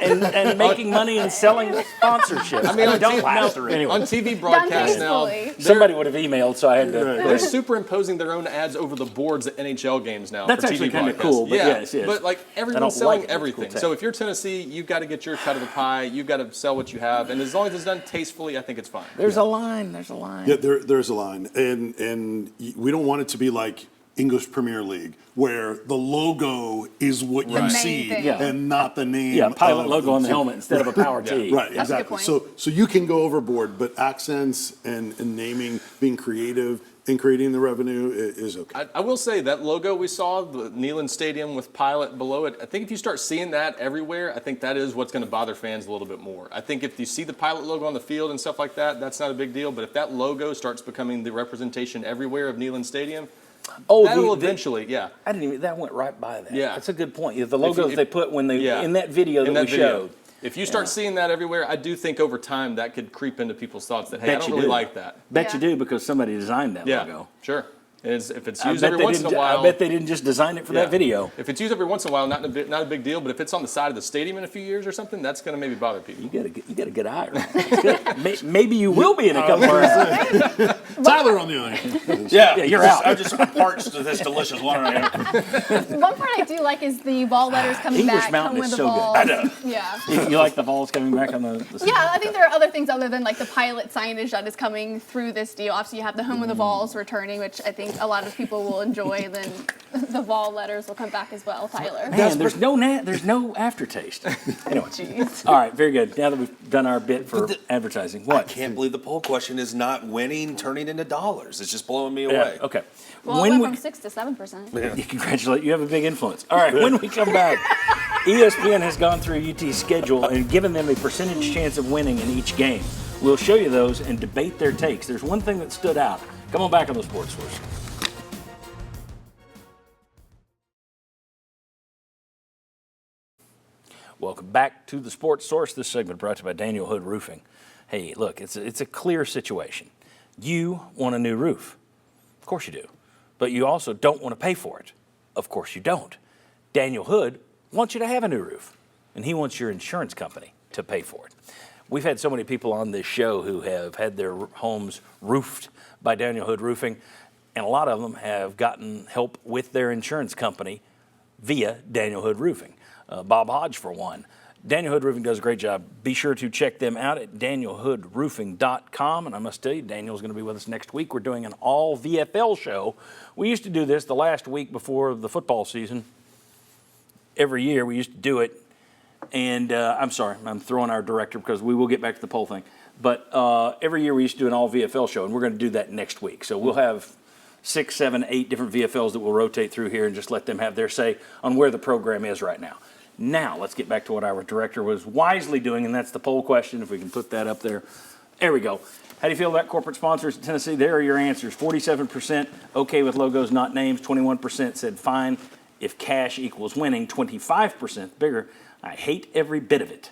and making money and selling sponsorships. I mean, I don't know. Anyway. On TV broadcast now, somebody would have emailed, so I had to. They're superimposing their own ads over the boards at NHL games now. That's for actually TV kind of broadcasts. cool. But yes. But like everyone's selling like everything. Cool, so if you're Tennessee, you've got to get your cut of the pie. You've got to sell what you have, and as long as it's done tastefully, I think it's fine. There's a line. There's a line. Yeah, there's a line, and we don't want it to be like English Premier League, where the logo is what you see and not the name. Yeah, pilot logo on the helmet instead of a power T. Right, exactly. So you can go overboard, but accents and naming, being creative, and creating the revenue is okay. I will say that logo we saw, the Neyland Stadium with Pilot below it, I think if you start seeing that everywhere, I think that is what's going to bother fans a little bit more. I think if you see the Pilot logo on the field and stuff like that, that's not a big deal. But if that logo starts becoming the representation everywhere of Neyland Stadium, that'll eventually, I didn't even, that went right by that. Yeah. That's a good point. The logos they put when they, in that video that we showed. If you start seeing that everywhere, I do think over time that could creep into people's thoughts that, hey, I don't really like that. Bet you do, because somebody designed that logo. Sure. If it's used every once in a while. I bet they didn't just design it for that video. If it's used every once in a while, not a big deal. But if it's on the side of the stadium in a few years or something, that's going to maybe bother people. You got a good eye, right? Maybe you will be in a couple of years. Tyler on the other hand. Yeah, you're out. I'm just parched to this delicious water. One part I do like is the Vol letters coming English back. Mountain Come is with so the good. Vols. I know. Yeah. You like the Vols coming back on the Yeah, I think there are other things other than like the Pilot signage that is coming through this deal. Obviously, you have the home of the Vols returning, which I think a lot of people will enjoy. Then the Vol letters will come back as well, Tyler. Man, there's no aftertaste. Anyway. Jeez. All right, very good. Now that we've done our bit for advertising, what? I can't believe the poll question is not winning turning into dollars. It's just blowing me away. Okay. Well, it went from 6 to 7%. You congratulate. You have a big influence. All right, when we come back, ESPN has gone through UT's schedule and given them a percentage chance of winning in each game. We'll show you those and debate their takes. There's one thing that stood out. Come on back on the Sports Source. Welcome back to the Sports Source. This segment brought to you by Daniel Hood Roofing. Hey, look, it's a clear situation. You want a new roof. Of course you do. But you also don't want to pay for it. Of course you don't. Daniel Hood wants you to have a new roof, and he wants your insurance company to pay for it. We've had so many people on this show who have had their homes roofed by Daniel Hood Roofing, and a lot of them have gotten help with their insurance company via Daniel Hood Roofing. Bob Hodge, for one. Daniel Hood Roofing does a great job. Be sure to check them out at danielhoodroofing.com. And I must tell you, Daniel's going to be with us next week. We're doing an all VFL show. We used to do this the last week before the football season. Every year we used to do it. And I'm sorry, I'm throwing our director because we will get back to the poll thing. But every year we used to do an all VFL show, and we're going to do that next week. So we'll have 6, 7, 8 different VFLs that we'll rotate through here and just let them have their say on where the program is right now. Now, let's get back to what our director was wisely doing, and that's the poll question, if we can put that up there. There we go. How do you feel about corporate sponsors in Tennessee? There are your answers. 47% okay with logos, not names. 21% said fine if cash equals winning. 25% bigger. I hate every bit of it.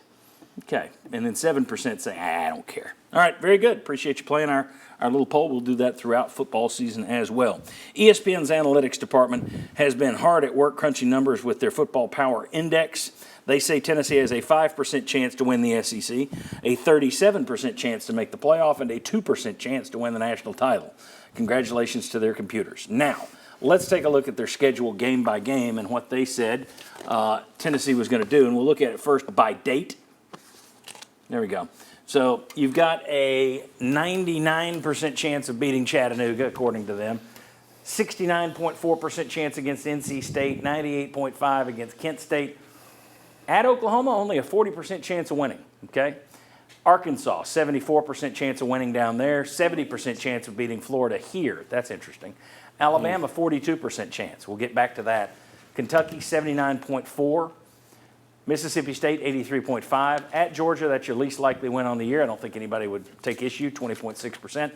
Okay. And then 7% say, I don't care. All right. Very good. Appreciate you playing our little poll. We'll do that throughout football season as well. ESPN's analytics department has been hard at work crunching numbers with their Football Power Index. They say Tennessee has a 5% chance to win the SEC, a 37% chance to make the playoff, and a 2% chance to win the national title. Congratulations to their computers. Now, let's take a look at their schedule game by game and what they said Tennessee was going to do. And we'll look at it first by date. There we go. So you've got a 99% chance of beating Chattanooga, according to them. 69.4% chance against NC State, 98.5% against Kent State. At Oklahoma, only a 40% chance of winning, okay? Arkansas, 74% chance of winning down there, 70% chance of beating Florida here. That's interesting. Alabama, 42% chance. We'll get back to that. Kentucky, 79.4%. Mississippi State, 83.5%. At Georgia, that's your least likely win on the year. I don't think anybody would take issue, 20.6%.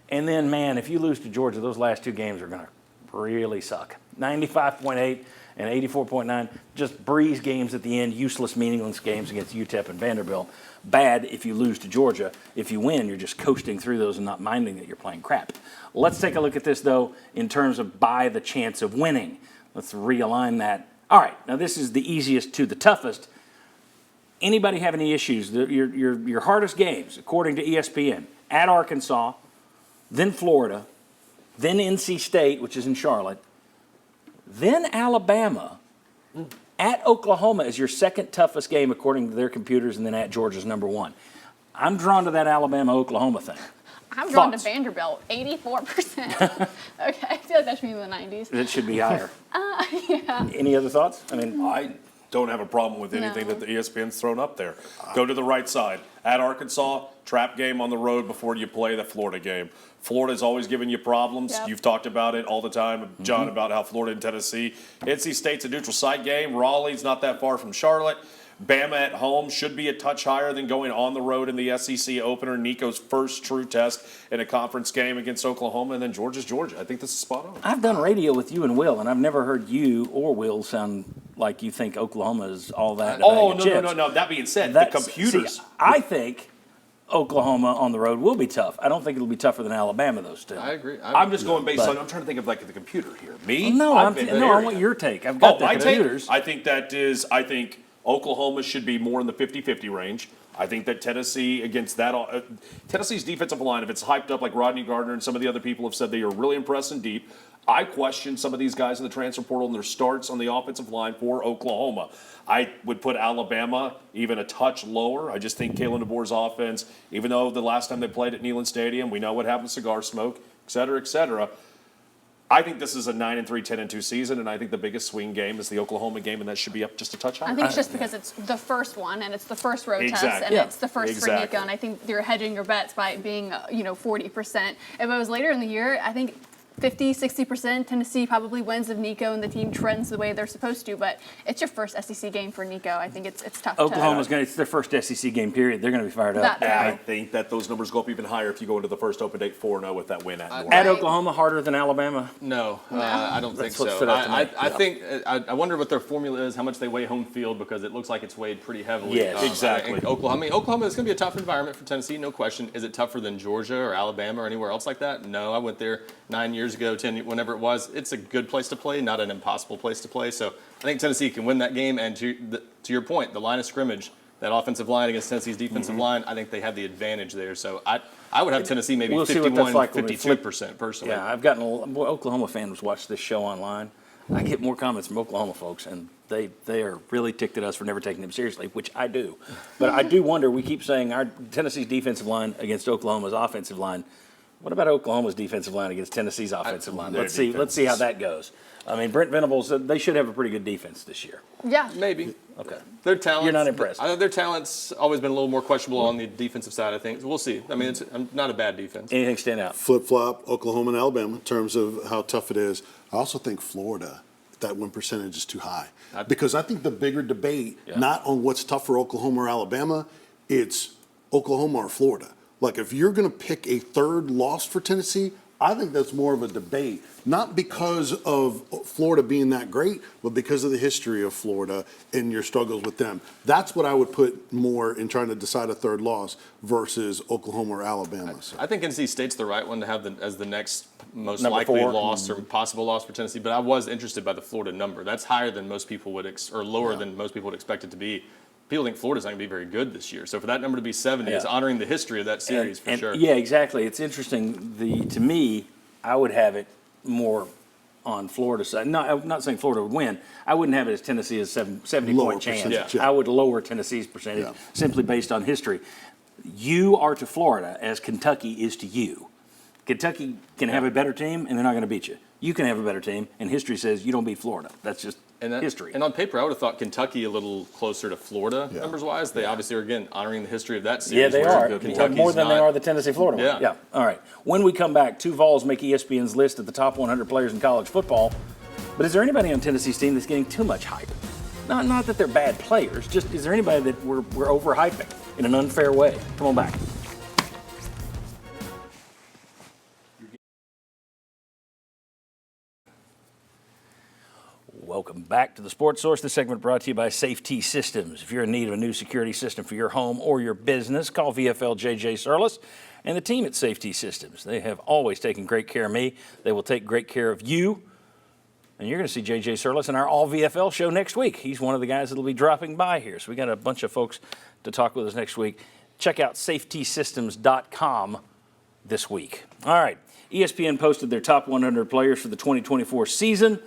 And then, man, if you lose to Georgia, those last two games are going to really suck. 95.8 and 84.9, just breeze games at the end, useless, meaningless games against UTEP and Vanderbilt. Bad if you lose to Georgia. If you win, you're just coasting through those and not minding that you're playing crap. Let's take a look at this, though, in terms of by the chance of winning. Let's realign that. All right, now this is the easiest to the toughest. Anybody have any issues? Your hardest games, according to ESPN, at Arkansas, then Florida, then NC State, which is in Charlotte, then Alabama, at Oklahoma is your second toughest game according to their computers, and then at Georgia's number one. I'm drawn to that Alabama-Oklahoma thing. I'm drawn to Vanderbilt, 84%. Okay, I feel like that should be in the 90s. It should be higher. Yeah. Any other thoughts? I mean, I don't have a problem with anything that the ESPN's thrown up there. Go to the right side. At Arkansas, trap game on the road before you play the Florida game. Florida's always giving you problems. Yep. You've talked about it all the time, John, about how Florida and Tennessee. NC State's a neutral site game. Raleigh's not that far from Charlotte. Bama at home should be a touch higher than going on the road in the SEC opener. Nico's first true test in a conference game against Oklahoma, and then Georgia's Georgia. I think this is spot on. I've done radio with you and Will, and I've never heard you or Will sound like you think Oklahoma is all that. No. That being said, the computers. See, I think Oklahoma on the road will be tough. I don't think it'll be tougher than Alabama, though, still. I agree. I'm just going based on, I'm trying to think of like the computer here. Me? No, I want your take. I've got the computers. I think Oklahoma should be more in the 50-50 range. I think that Tennessee against that, Tennessee's defensive line, if it's hyped up like Rodney Gardner and some of the other people have said they are really impressed and deep, I question some of these guys in the transfer portal and their starts on the offensive line for Oklahoma. I would put Alabama even a touch lower. I just think Kalen DeBoer's offense, even though the last time they played at Neyland Stadium, we know what happened, cigar smoke, et cetera, I think this is a 9-3, 10-2 season, and I think the biggest swing game is the Oklahoma game, and that should be up just a touch higher. I think it's just because it's the first one, and it's the first road test, and it's the first for Nico, and I think you're hedging your bets by it being, 40%. If it was later in the year, I think 50, 60%, Tennessee probably wins if Nico and the team trends the way they're supposed to, but it's your first SEC game for Nico. I think it's tough. It's their first SEC game, period. They're going to be fired up. I think that those numbers go up even higher if you go into the first open date 4-0 with that win at New Orleans. At Oklahoma, harder than Alabama? No, I don't think so. I wonder what their formula is, how much they weigh home field, because it looks like it's weighed pretty heavily. Yes, exactly. Oklahoma is going to be a tough environment for Tennessee, no question. Is it tougher than Georgia or Alabama or anywhere else like that? No, I went there 9 years ago, 10, whenever it was. It's a good place to play, not an impossible place to play. So I think Tennessee can win that game. And to your point, the line of scrimmage, that offensive line against Tennessee's defensive line, I think they have the advantage there. So I would have Tennessee maybe 51, 52% personally. Yeah, I've gotten Oklahoma fans watch this show online. I get more comments from Oklahoma folks, and they are really ticked at us for never taking them seriously, which I do. But I do wonder, we keep saying our Tennessee's defensive line against Oklahoma's offensive line. What about Oklahoma's defensive line against Tennessee's offensive line? Let's see how that goes. I mean, Brent Venables, they should have a pretty good defense this year. Yeah. Maybe. Okay. Their talents. You're not impressed. Their talent's always been a little more questionable on the defensive side of things. We'll see. I mean, it's not a bad defense. Anything stand out? Flip-flop, Oklahoma and Alabama in terms of how tough it is. I also think Florida, that win percentage is too high. Because I think the bigger debate, not on what's tough for Oklahoma or Alabama, it's Oklahoma or Florida. Like, if you're going to pick a third loss for Tennessee, I think that's more of a debate, not because of Florida being that great, but because of the history of Florida and your struggles with them. That's what I would put more in trying to decide a third loss versus Oklahoma or Alabama. I think NC State's the right one to have as the next most Number likely 4. loss or possible loss for Tennessee, but I was interested by the Florida number. That's higher than most people would or lower than most people would expect it to be. People think Florida's not going to be very good this year. So for that number to be 70 is honoring the history of that series for sure. Yeah, exactly. It's interesting. To me, I would have it more on Florida's side. No, I'm not saying Florida would win. I wouldn't have it as Tennessee as 70-point chance. I would lower Tennessee's percentage simply based on history. You are to Florida as Kentucky is to you. Kentucky can have a better team, and they're not going to beat you. You can have a better team, and history says you don't beat Florida. That's just history. And on paper, I would have thought Kentucky a little closer to Florida numbers-wise. They obviously are, again, honoring the history of that series. Yeah, they are. Kentucky's more than they are the Tennessee-Florida one. Yeah. All right. When we come back, 2 Vols make ESPN's list of the top 100 players in college football. But is there anybody on Tennessee's team that's getting too much hype? Not that they're bad players, just is there anybody that we're overhyping in an unfair way? Come on back. Welcome back to the Sports Source. This segment brought to you by Safety Systems. If you're in need of a new security system for your home or your business, call VFL JJ Surlis and the team at Safety Systems. They have always taken great care of me. They will take great care of you. And you're going to see JJ Surlis in our All VFL show next week. He's one of the guys that will be dropping by here. So we got a bunch of folks to talk with us next week. Check out safetysystems.com this week. All right. ESPN posted their top 100 players for the 2024 season.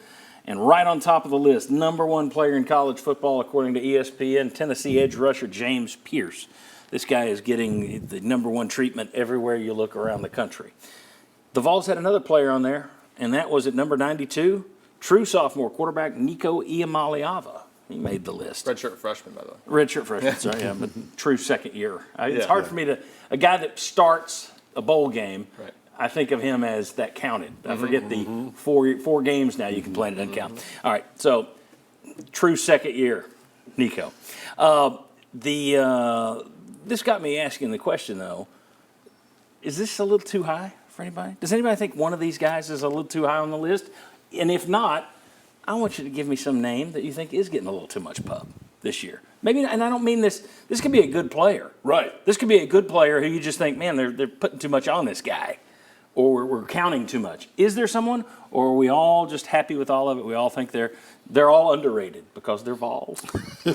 And right on top of the list, number one player in college football, according to ESPN, Tennessee edge rusher James Pierce. This guy is getting the number one treatment everywhere you look around the country. The Vols had another player on there, and that was at number 92, true sophomore quarterback Nico Iamaleava. He made the list. Redshirt freshman, by the way. Redshirt freshman, sorry, yeah, but true second year. It's hard for me to, a guy that starts a bowl game, right. I think of him as that counted. I forget the four games now you can play and it doesn't count. All right, so true second year, Nico. This got me asking the question, though, is this a little too high for anybody? Does anybody think one of these guys is a little too high on the list? And if not, I want you to give me some name that you think is getting a little too much pub this year. Maybe, and I don't mean this could be a good player. Right. This could be a good player who you just think, man, they're putting too much on this guy. Or we're counting too much. Is there someone, or are we all just happy with all of it? We all think they're all underrated because they're Vols. That's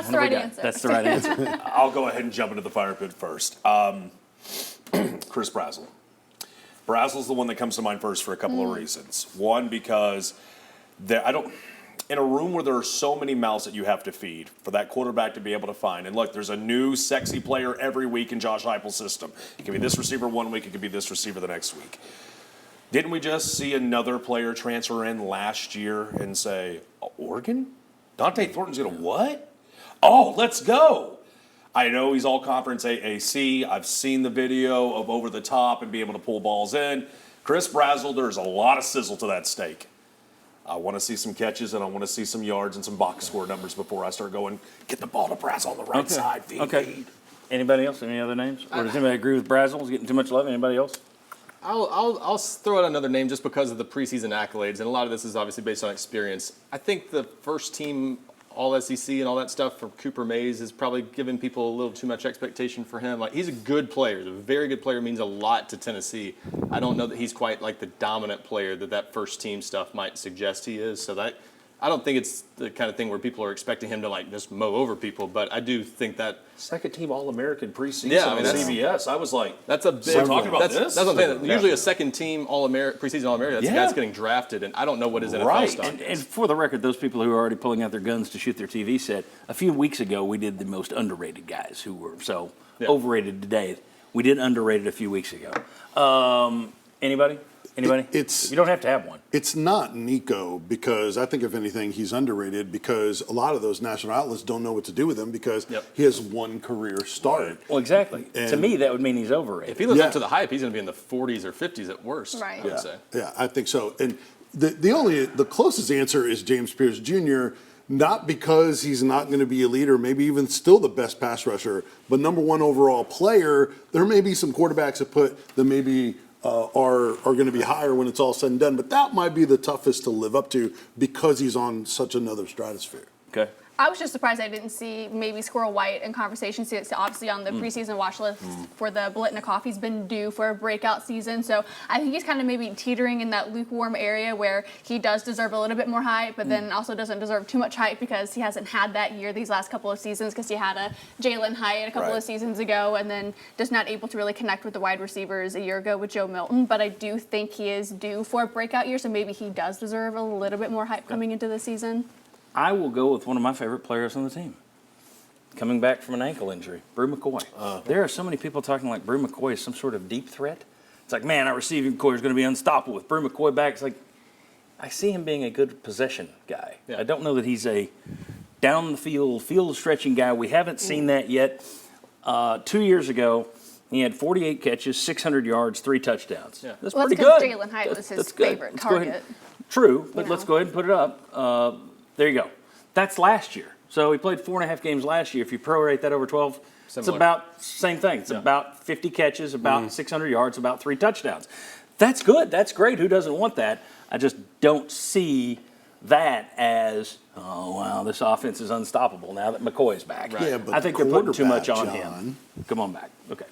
the right answer. That's the right answer. I'll go ahead and jump into the fire pit first. Chris Brazzell. Brazzell's the one that comes to mind first for a couple of reasons. One, because in a room where there are so many mouths that you have to feed for that quarterback to be able to find. And look, there's a new sexy player every week in Josh Heupel's system. It can be this receiver one week, it could be this receiver the next week. Didn't we just see another player transfer in last year and say, Oregon? Dante Thornton's going to what? Oh, let's go. I know he's all conference AAC. I've seen the video of over the top and be able to pull balls in. Chris Brazzell, there's a lot of sizzle to that steak. I want to see some catches and I want to see some yards and some box score numbers before I start going, get the ball to Brazzell on the right side. Feed. Anybody else? Any other names? Or does anybody agree with Brazzell? Is getting too much love? Anybody else? I'll throw out another name just because of the preseason accolades, and a lot of this is obviously based on experience. I think the first team All-SEC and all that stuff for Cooper Mays is probably giving people a little too much expectation for him. Like, he's a good player. He's a very good player, means a lot to Tennessee. I don't know that he's quite like the dominant player that first team stuff might suggest he is. So that I don't think it's the kind of thing where people are expecting him to like just mow over people, but I do think that second team All-American preseason on CBS. I was like, that's a big. We're talking about this. That's what I'm saying. Usually a second team preseason All-American. That's the guy that's getting drafted, and I don't know what his NFL stock is. And for the record, those people who are already pulling out their guns to shoot their TV set, a few weeks ago we did the most underrated guys who were overrated today. We did underrated a few weeks ago. Anybody? Anybody? You don't have to have one. It's not Nico because I think, if anything, he's underrated because a lot of those national outlets don't know what to do with him because he has one career start. Well, exactly. And to me, that would mean he's overrated. If he lives up to the hype, he's going to be in the 40s or 50s at worst, right. I would say. Yeah, I think so. And the closest answer is James Pierce Jr., not because he's not going to be a leader, maybe even still the best pass rusher, but number one overall player. There may be some quarterbacks that maybe are going to be higher when it's all said and done, but that might be the toughest to live up to because he's on such another stratosphere. Okay. I was just surprised I didn't see maybe Squirrel White in conversation. So it's obviously on the preseason watch list for the Biletnikoff. He's been due for a breakout season. So I think he's kind of maybe teetering in that lukewarm area where he does deserve a little bit more hype, but then also doesn't deserve too much hype because he hasn't had that year these last couple of seasons because he had a Jalen Hyatt a couple of seasons ago and then just not able to really connect with the wide receivers a year ago with Joe Milton. But I do think he is due for a breakout year, so maybe he does deserve a little bit more hype coming into the season. I will go with one of my favorite players on the team. Coming back from an ankle injury, Brew McCoy. There are so many people talking like Brew McCoy is some sort of deep threat. It's like, man, our receiving core is going to be unstoppable with Brew McCoy back. It's like, I see him being a good possession guy. I don't know that he's a down the field stretching guy. We haven't seen that yet. 2 years ago, he had 48 catches, 600 yards, 3 touchdowns. That's pretty good. Jalen Hyatt was his favorite target. True, but let's go ahead and put it up. There you go. That's last year. So he played 4.5 games last year. If you prorate that over 12, it's about same thing. It's about 50 catches, about 600 yards, about 3 touchdowns. That's good. That's great. Who doesn't want that? I just don't see that as, oh, wow, this offense is unstoppable now that McCoy's back. Right. Yeah, but I think the they're putting too much on quarterback, him. Come on back. Okay.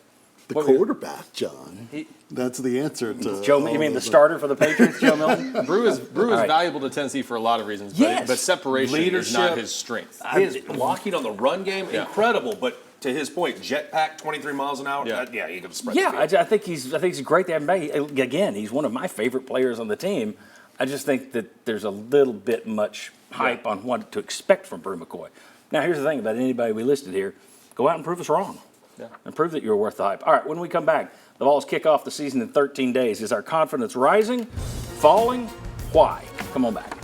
The quarterback, John. That's the answer to Joe. You mean the starter for the Patriots, Joe Milton? Brew is valuable to Tennessee for a lot of reasons, but separation is not his strength. His blocking on the run game, incredible. But to his point, jetpack 23 miles an hour. Yeah, he can spread. Yeah, the field. I think he's great to have him back. Again, he's one of my favorite players on the team. I just think that there's a little bit much hype on what to expect from Brew McCoy. Now, here's the thing about anybody we listed here: go out and prove us wrong. Yeah. And prove that you're worth the hype. All right, when we come back, the Vols kick off the season in 13 days. Is our confidence rising, falling? Why? Come on back.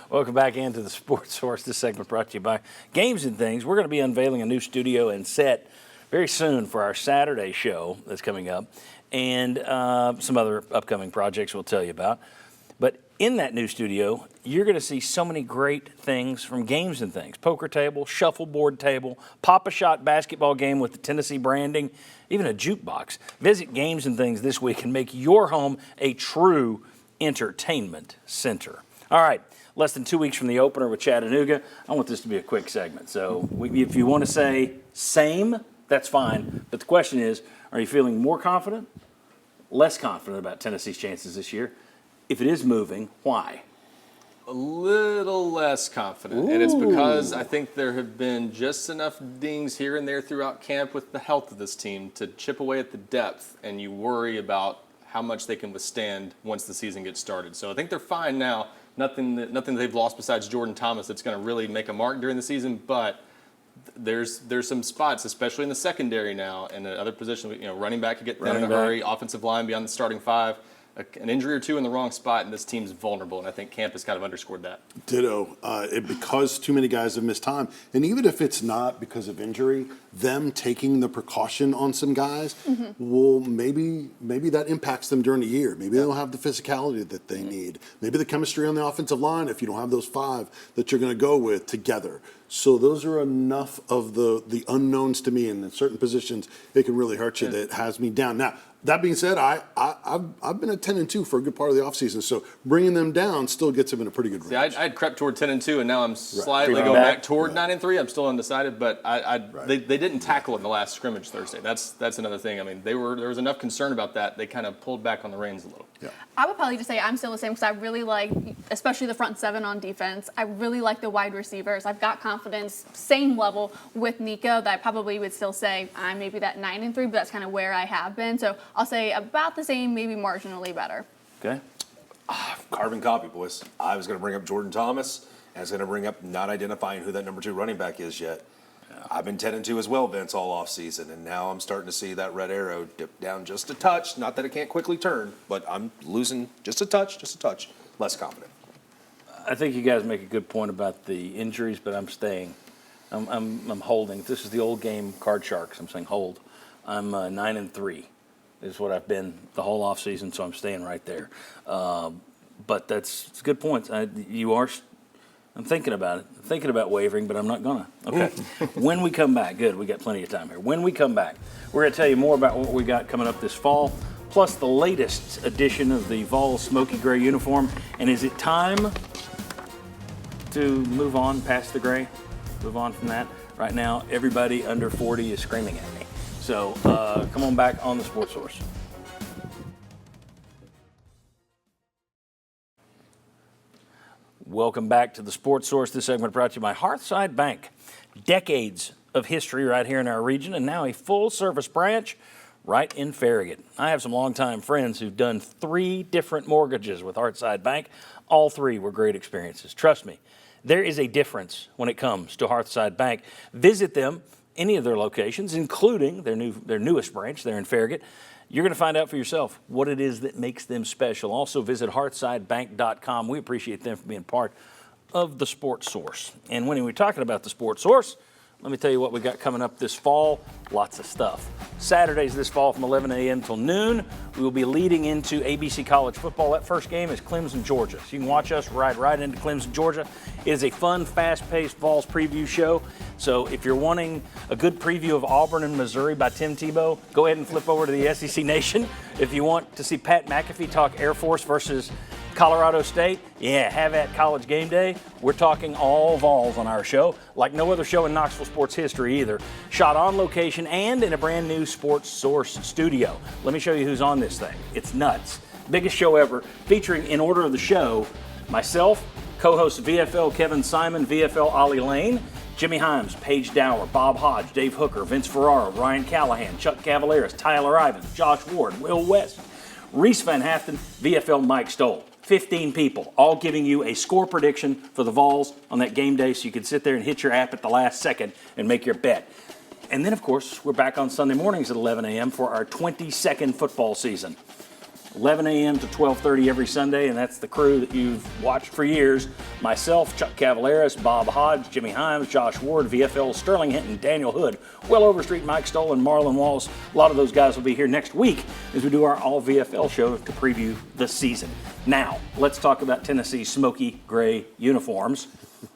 Welcome back into the Sports Source. This segment brought to you by Games and Things. We're going to be unveiling a new studio and set very soon for our Saturday show that's coming up, and some other upcoming projects we'll tell you about. But in that new studio, you're going to see so many great things from Games and Things. Poker table, shuffleboard table, Pop-A-Shot basketball game with the Tennessee branding, even a jukebox. Visit Games and Things this week and make your home a true entertainment center. All right, less than 2 weeks from the opener with Chattanooga. I want this to be a quick segment. So if you want to say same, that's fine. But the question is, are you feeling more confident, less confident about Tennessee's chances this year? If it is moving, why? A little less confident, and it's because I think there have been just enough dings here and there throughout camp with the health of this team to chip away at the depth, and you worry about how much they can withstand once the season gets started. So I think they're fine now. Nothing they've lost besides Jordan Thomas that's going to really make a mark during the season, but there's some spots, especially in the secondary now, and the other positions. Running back could get thin in a hurry. Offensive line beyond the starting five. An injury or two in the wrong spot, and this team's vulnerable, and I think camp has kind of underscored that. Ditto. Because too many guys have missed time, and even if it's not because of injury, them taking the precaution on some guys, well, maybe that impacts them during the year. Maybe they don't have the physicality that they need. Maybe the chemistry on the offensive line, if you don't have those five that you're going to go with together. So those are enough of the unknowns to me, and in certain positions, it can really hurt you. That has me down. Now, that being said, I've been at 10-2 for a good part of the offseason, so bringing them down still gets them in a pretty good range. I'd crept toward 10-2, and now I'm slightly going back toward 9-3. I'm still undecided, but they didn't tackle in the last scrimmage Thursday. That's another thing. I mean, there was enough concern about that. They kind of pulled back on the reins a little. Yeah. I would probably just say I'm still the same because I really like, especially the front seven on defense. I really like the wide receivers. I've got confidence, same level with Nico, that I probably would still say I'm maybe that 9-3, but that's kind of where I have been. So I'll say about the same, maybe marginally better. Okay. Carbon copy, boys. I was going to bring up Jordan Thomas. And I was going to bring up not identifying who that number 2 running back is yet. I've been 10-2 as well, Vince, all offseason, and now I'm starting to see that red arrow dip down just a touch. Not that it can't quickly turn, but I'm losing just a touch, less confident. I think you guys make a good point about the injuries, but I'm staying. I'm holding. This is the old game, Card Sharks. I'm saying hold. I'm 9-3 is what I've been the whole offseason, so I'm staying right there. But it's a good point. I'm thinking about it. I'm thinking about wavering, but I'm not gonna. Okay. When we come back, good, we got plenty of time here. When we come back, we're gonna tell you more about what we got coming up this fall, plus the latest edition of the Vols smoky gray uniform. And is it time to move on past the gray? Move on from that? Right now, everybody under 40 is screaming at me. So come on back on the Sports Source. Welcome back to the Sports Source. This segment brought to you by Hearthside Bank. Decades of history right here in our region, and now a full-service branch right in Farragut. I have some longtime friends who've done 3 different mortgages with Hearthside Bank. All 3 were great experiences. Trust me, there is a difference when it comes to Hearthside Bank. Visit them, any of their locations, including their newest branch there in Farragut. You're going to find out for yourself what it is that makes them special. Also, visit hearthsidebank.com. We appreciate them for being part of the Sports Source. And when we're talking about the Sports Source, let me tell you what we got coming up this fall. Lots of stuff. Saturdays this fall from 11 a.m. till noon. We will be leading into ABC College football. That first game is Clemson, Georgia. So you can watch us ride right into Clemson, Georgia. It is a fun, fast-paced Vols preview show. So if you're wanting a good preview of Auburn and Missouri by Tim Tebow, go ahead and flip over to the SEC Nation. If you want to see Pat McAfee talk Air Force versus Colorado State, have at College Game Day. We're talking all Vols on our show, like no other show in Knoxville sports history either. Shot on location and in a brand new Sports Source studio. Let me show you who's on this thing. It's nuts. Biggest show ever, featuring in order of the show, myself, co-host VFL Kevin Simon, VFL Ollie Lane, Jimmy Himes, Paige Dower, Bob Hodge, Dave Hooker, Vince Ferraro, Ryan Callahan, Chuck Cavaleras, Tyler Ivins, Josh Ward, Will West, Reese Van Haften, VFL Mike Stoll. 15 people, all giving you a score prediction for the Vols on that game day so you can sit there and hit your app at the last second and make your bet. And then, of course, we're back on Sunday mornings at 11 a.m. for our 22nd football season. 11 a.m. to 12:30 every Sunday, and that's the crew that you've watched for years. Myself, Chuck Cavaleras, Bob Hodge, Jimmy Himes, Josh Ward, VFL Sterling Hinton, Daniel Hood, Will Overstreet, Mike Stoll, and Marlon Walls. A lot of those guys will be here next week as we do our all-VFL show to preview the season. Now, let's talk about Tennessee's smoky gray uniforms.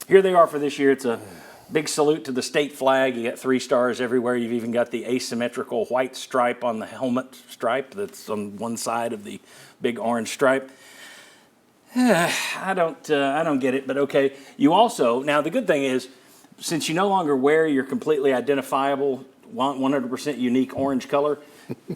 Here they are for this year. It's a big salute to the state flag. You got 3 stars everywhere. You've even got the asymmetrical white stripe on the helmet stripe that's on one side of the big orange stripe. I don't get it, but okay. You also, now the good thing is, since you no longer wear your completely identifiable 100% unique orange color,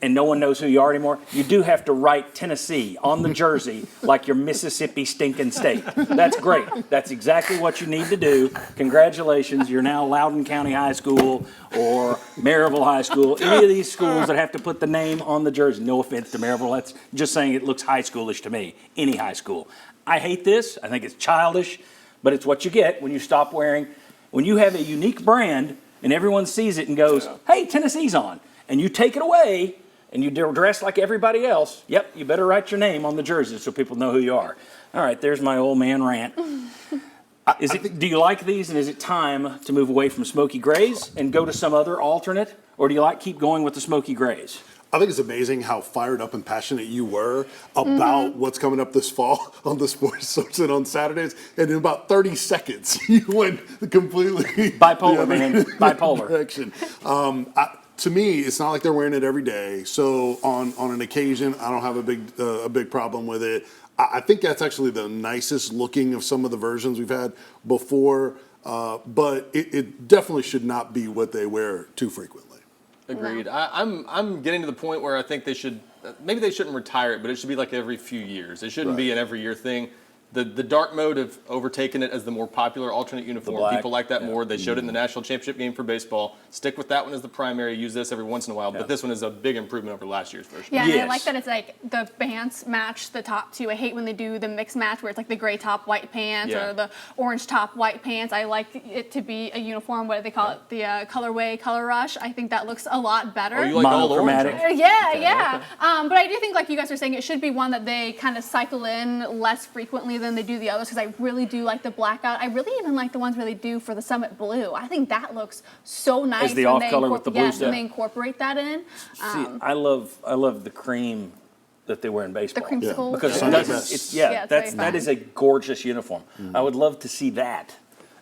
and no one knows who you are anymore, you do have to write Tennessee on the jersey like your Mississippi stinking state. That's great. That's exactly what you need to do. Congratulations. You're now Loudoun County High School or Maryville High School. Any of these schools that have to put the name on the jersey. No offense to Maryville. That's just saying it looks high schoolish to me. Any high school. I hate this. I think it's childish, but it's what you get when you stop wearing. When you have a unique brand and everyone sees it and goes, hey, Tennessee's on. And you take it away, and you dress like everybody else, yep, you better write your name on the jersey so people know who you are. All right, there's my old man rant. Do you like these, and is it time to move away from smoky grays and go to some other alternate, or do you keep going with the smoky grays? I think it's amazing how fired up and passionate you were about what's coming up this fall on the Sports Source and on Saturdays. And in about 30 seconds, you went completely bipolar, man. Bipolar direction. To me, it's not like they're wearing it every day. So on an occasion, I don't have a big problem with it. I think that's actually the nicest looking of some of the versions we've had before. But it definitely should not be what they wear too frequently. Agreed. I'm getting to the point where I think maybe they shouldn't retire it, but it should be like every few years. It shouldn't be an every year thing. The dark mode have overtaken it as the more popular alternate uniform. People like that more. They showed it in the national championship game for baseball. Stick with that one as the primary. Use this every once in a while. But this one is a big improvement over last year's version. Yeah, and I like that it's like the pants match the top two. I hate when they do the mixed match where it's like the gray top, white pants, or the orange top, white pants. I like it to be a uniform. What do they call it? The colorway, color rush. I think that looks a lot better. Oh, you like all orange? Yeah. But I do think, like you guys were saying, it should be one that they kind of cycle in less frequently than they do the others, because I really do like the blackout. I really even like the ones where they do for the Summit Blue. I think that looks so nice. As the off color with the blue stuff. When they incorporate that in. See, I love the cream that they wear in baseball. The creamsicle. Because that is a gorgeous uniform. I would love to see that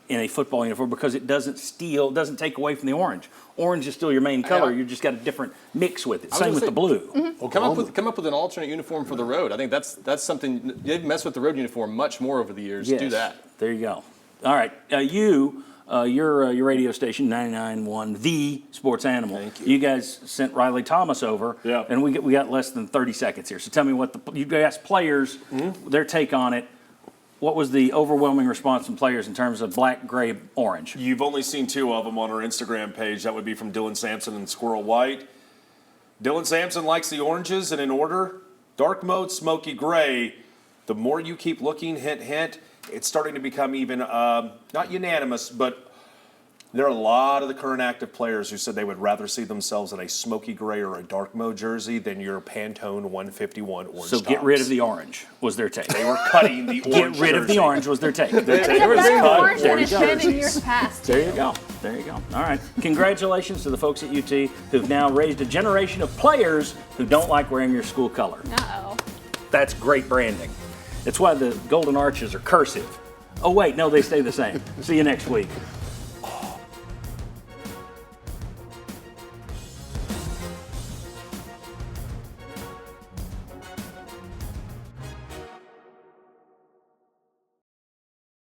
in a football uniform because it doesn't take away from the orange. Orange is still your main color. You just got a different mix with it. Same with the blue. Come up with an alternate uniform for the road. I think that's something they've messed with the road uniform much more over the years. Yes. Do that. There you go. All right, your radio station 99.1 The Sports Animal. Thank you. You guys sent Riley Thomas over, and we got less than 30 seconds here. So tell me what you guys players their take on it. What was the overwhelming response from players in terms of black, gray, orange? You've only seen 2 of them on our Instagram page. That would be from Dylan Sampson and Squirrel White. Dylan Sampson likes the oranges, and in order, dark mode, smoky gray. The more you keep looking, hint, hint, it's starting to become even, not unanimous, but There are a lot of the current active players who said they would rather see themselves in a smoky gray or a dark mode jersey than your Pantone 151 orange So get rid of the orange was their take. They were cutting the orange Get rid of the orange was their take. It's a better orange than it's been in years past. There you go. There you go. All right. Congratulations to the folks at UT who've now raised a generation of players who don't like wearing your school color. Uh-oh. That's great branding. That's why the golden arches are cursive. Oh, wait, no, they stay the same. See you next week.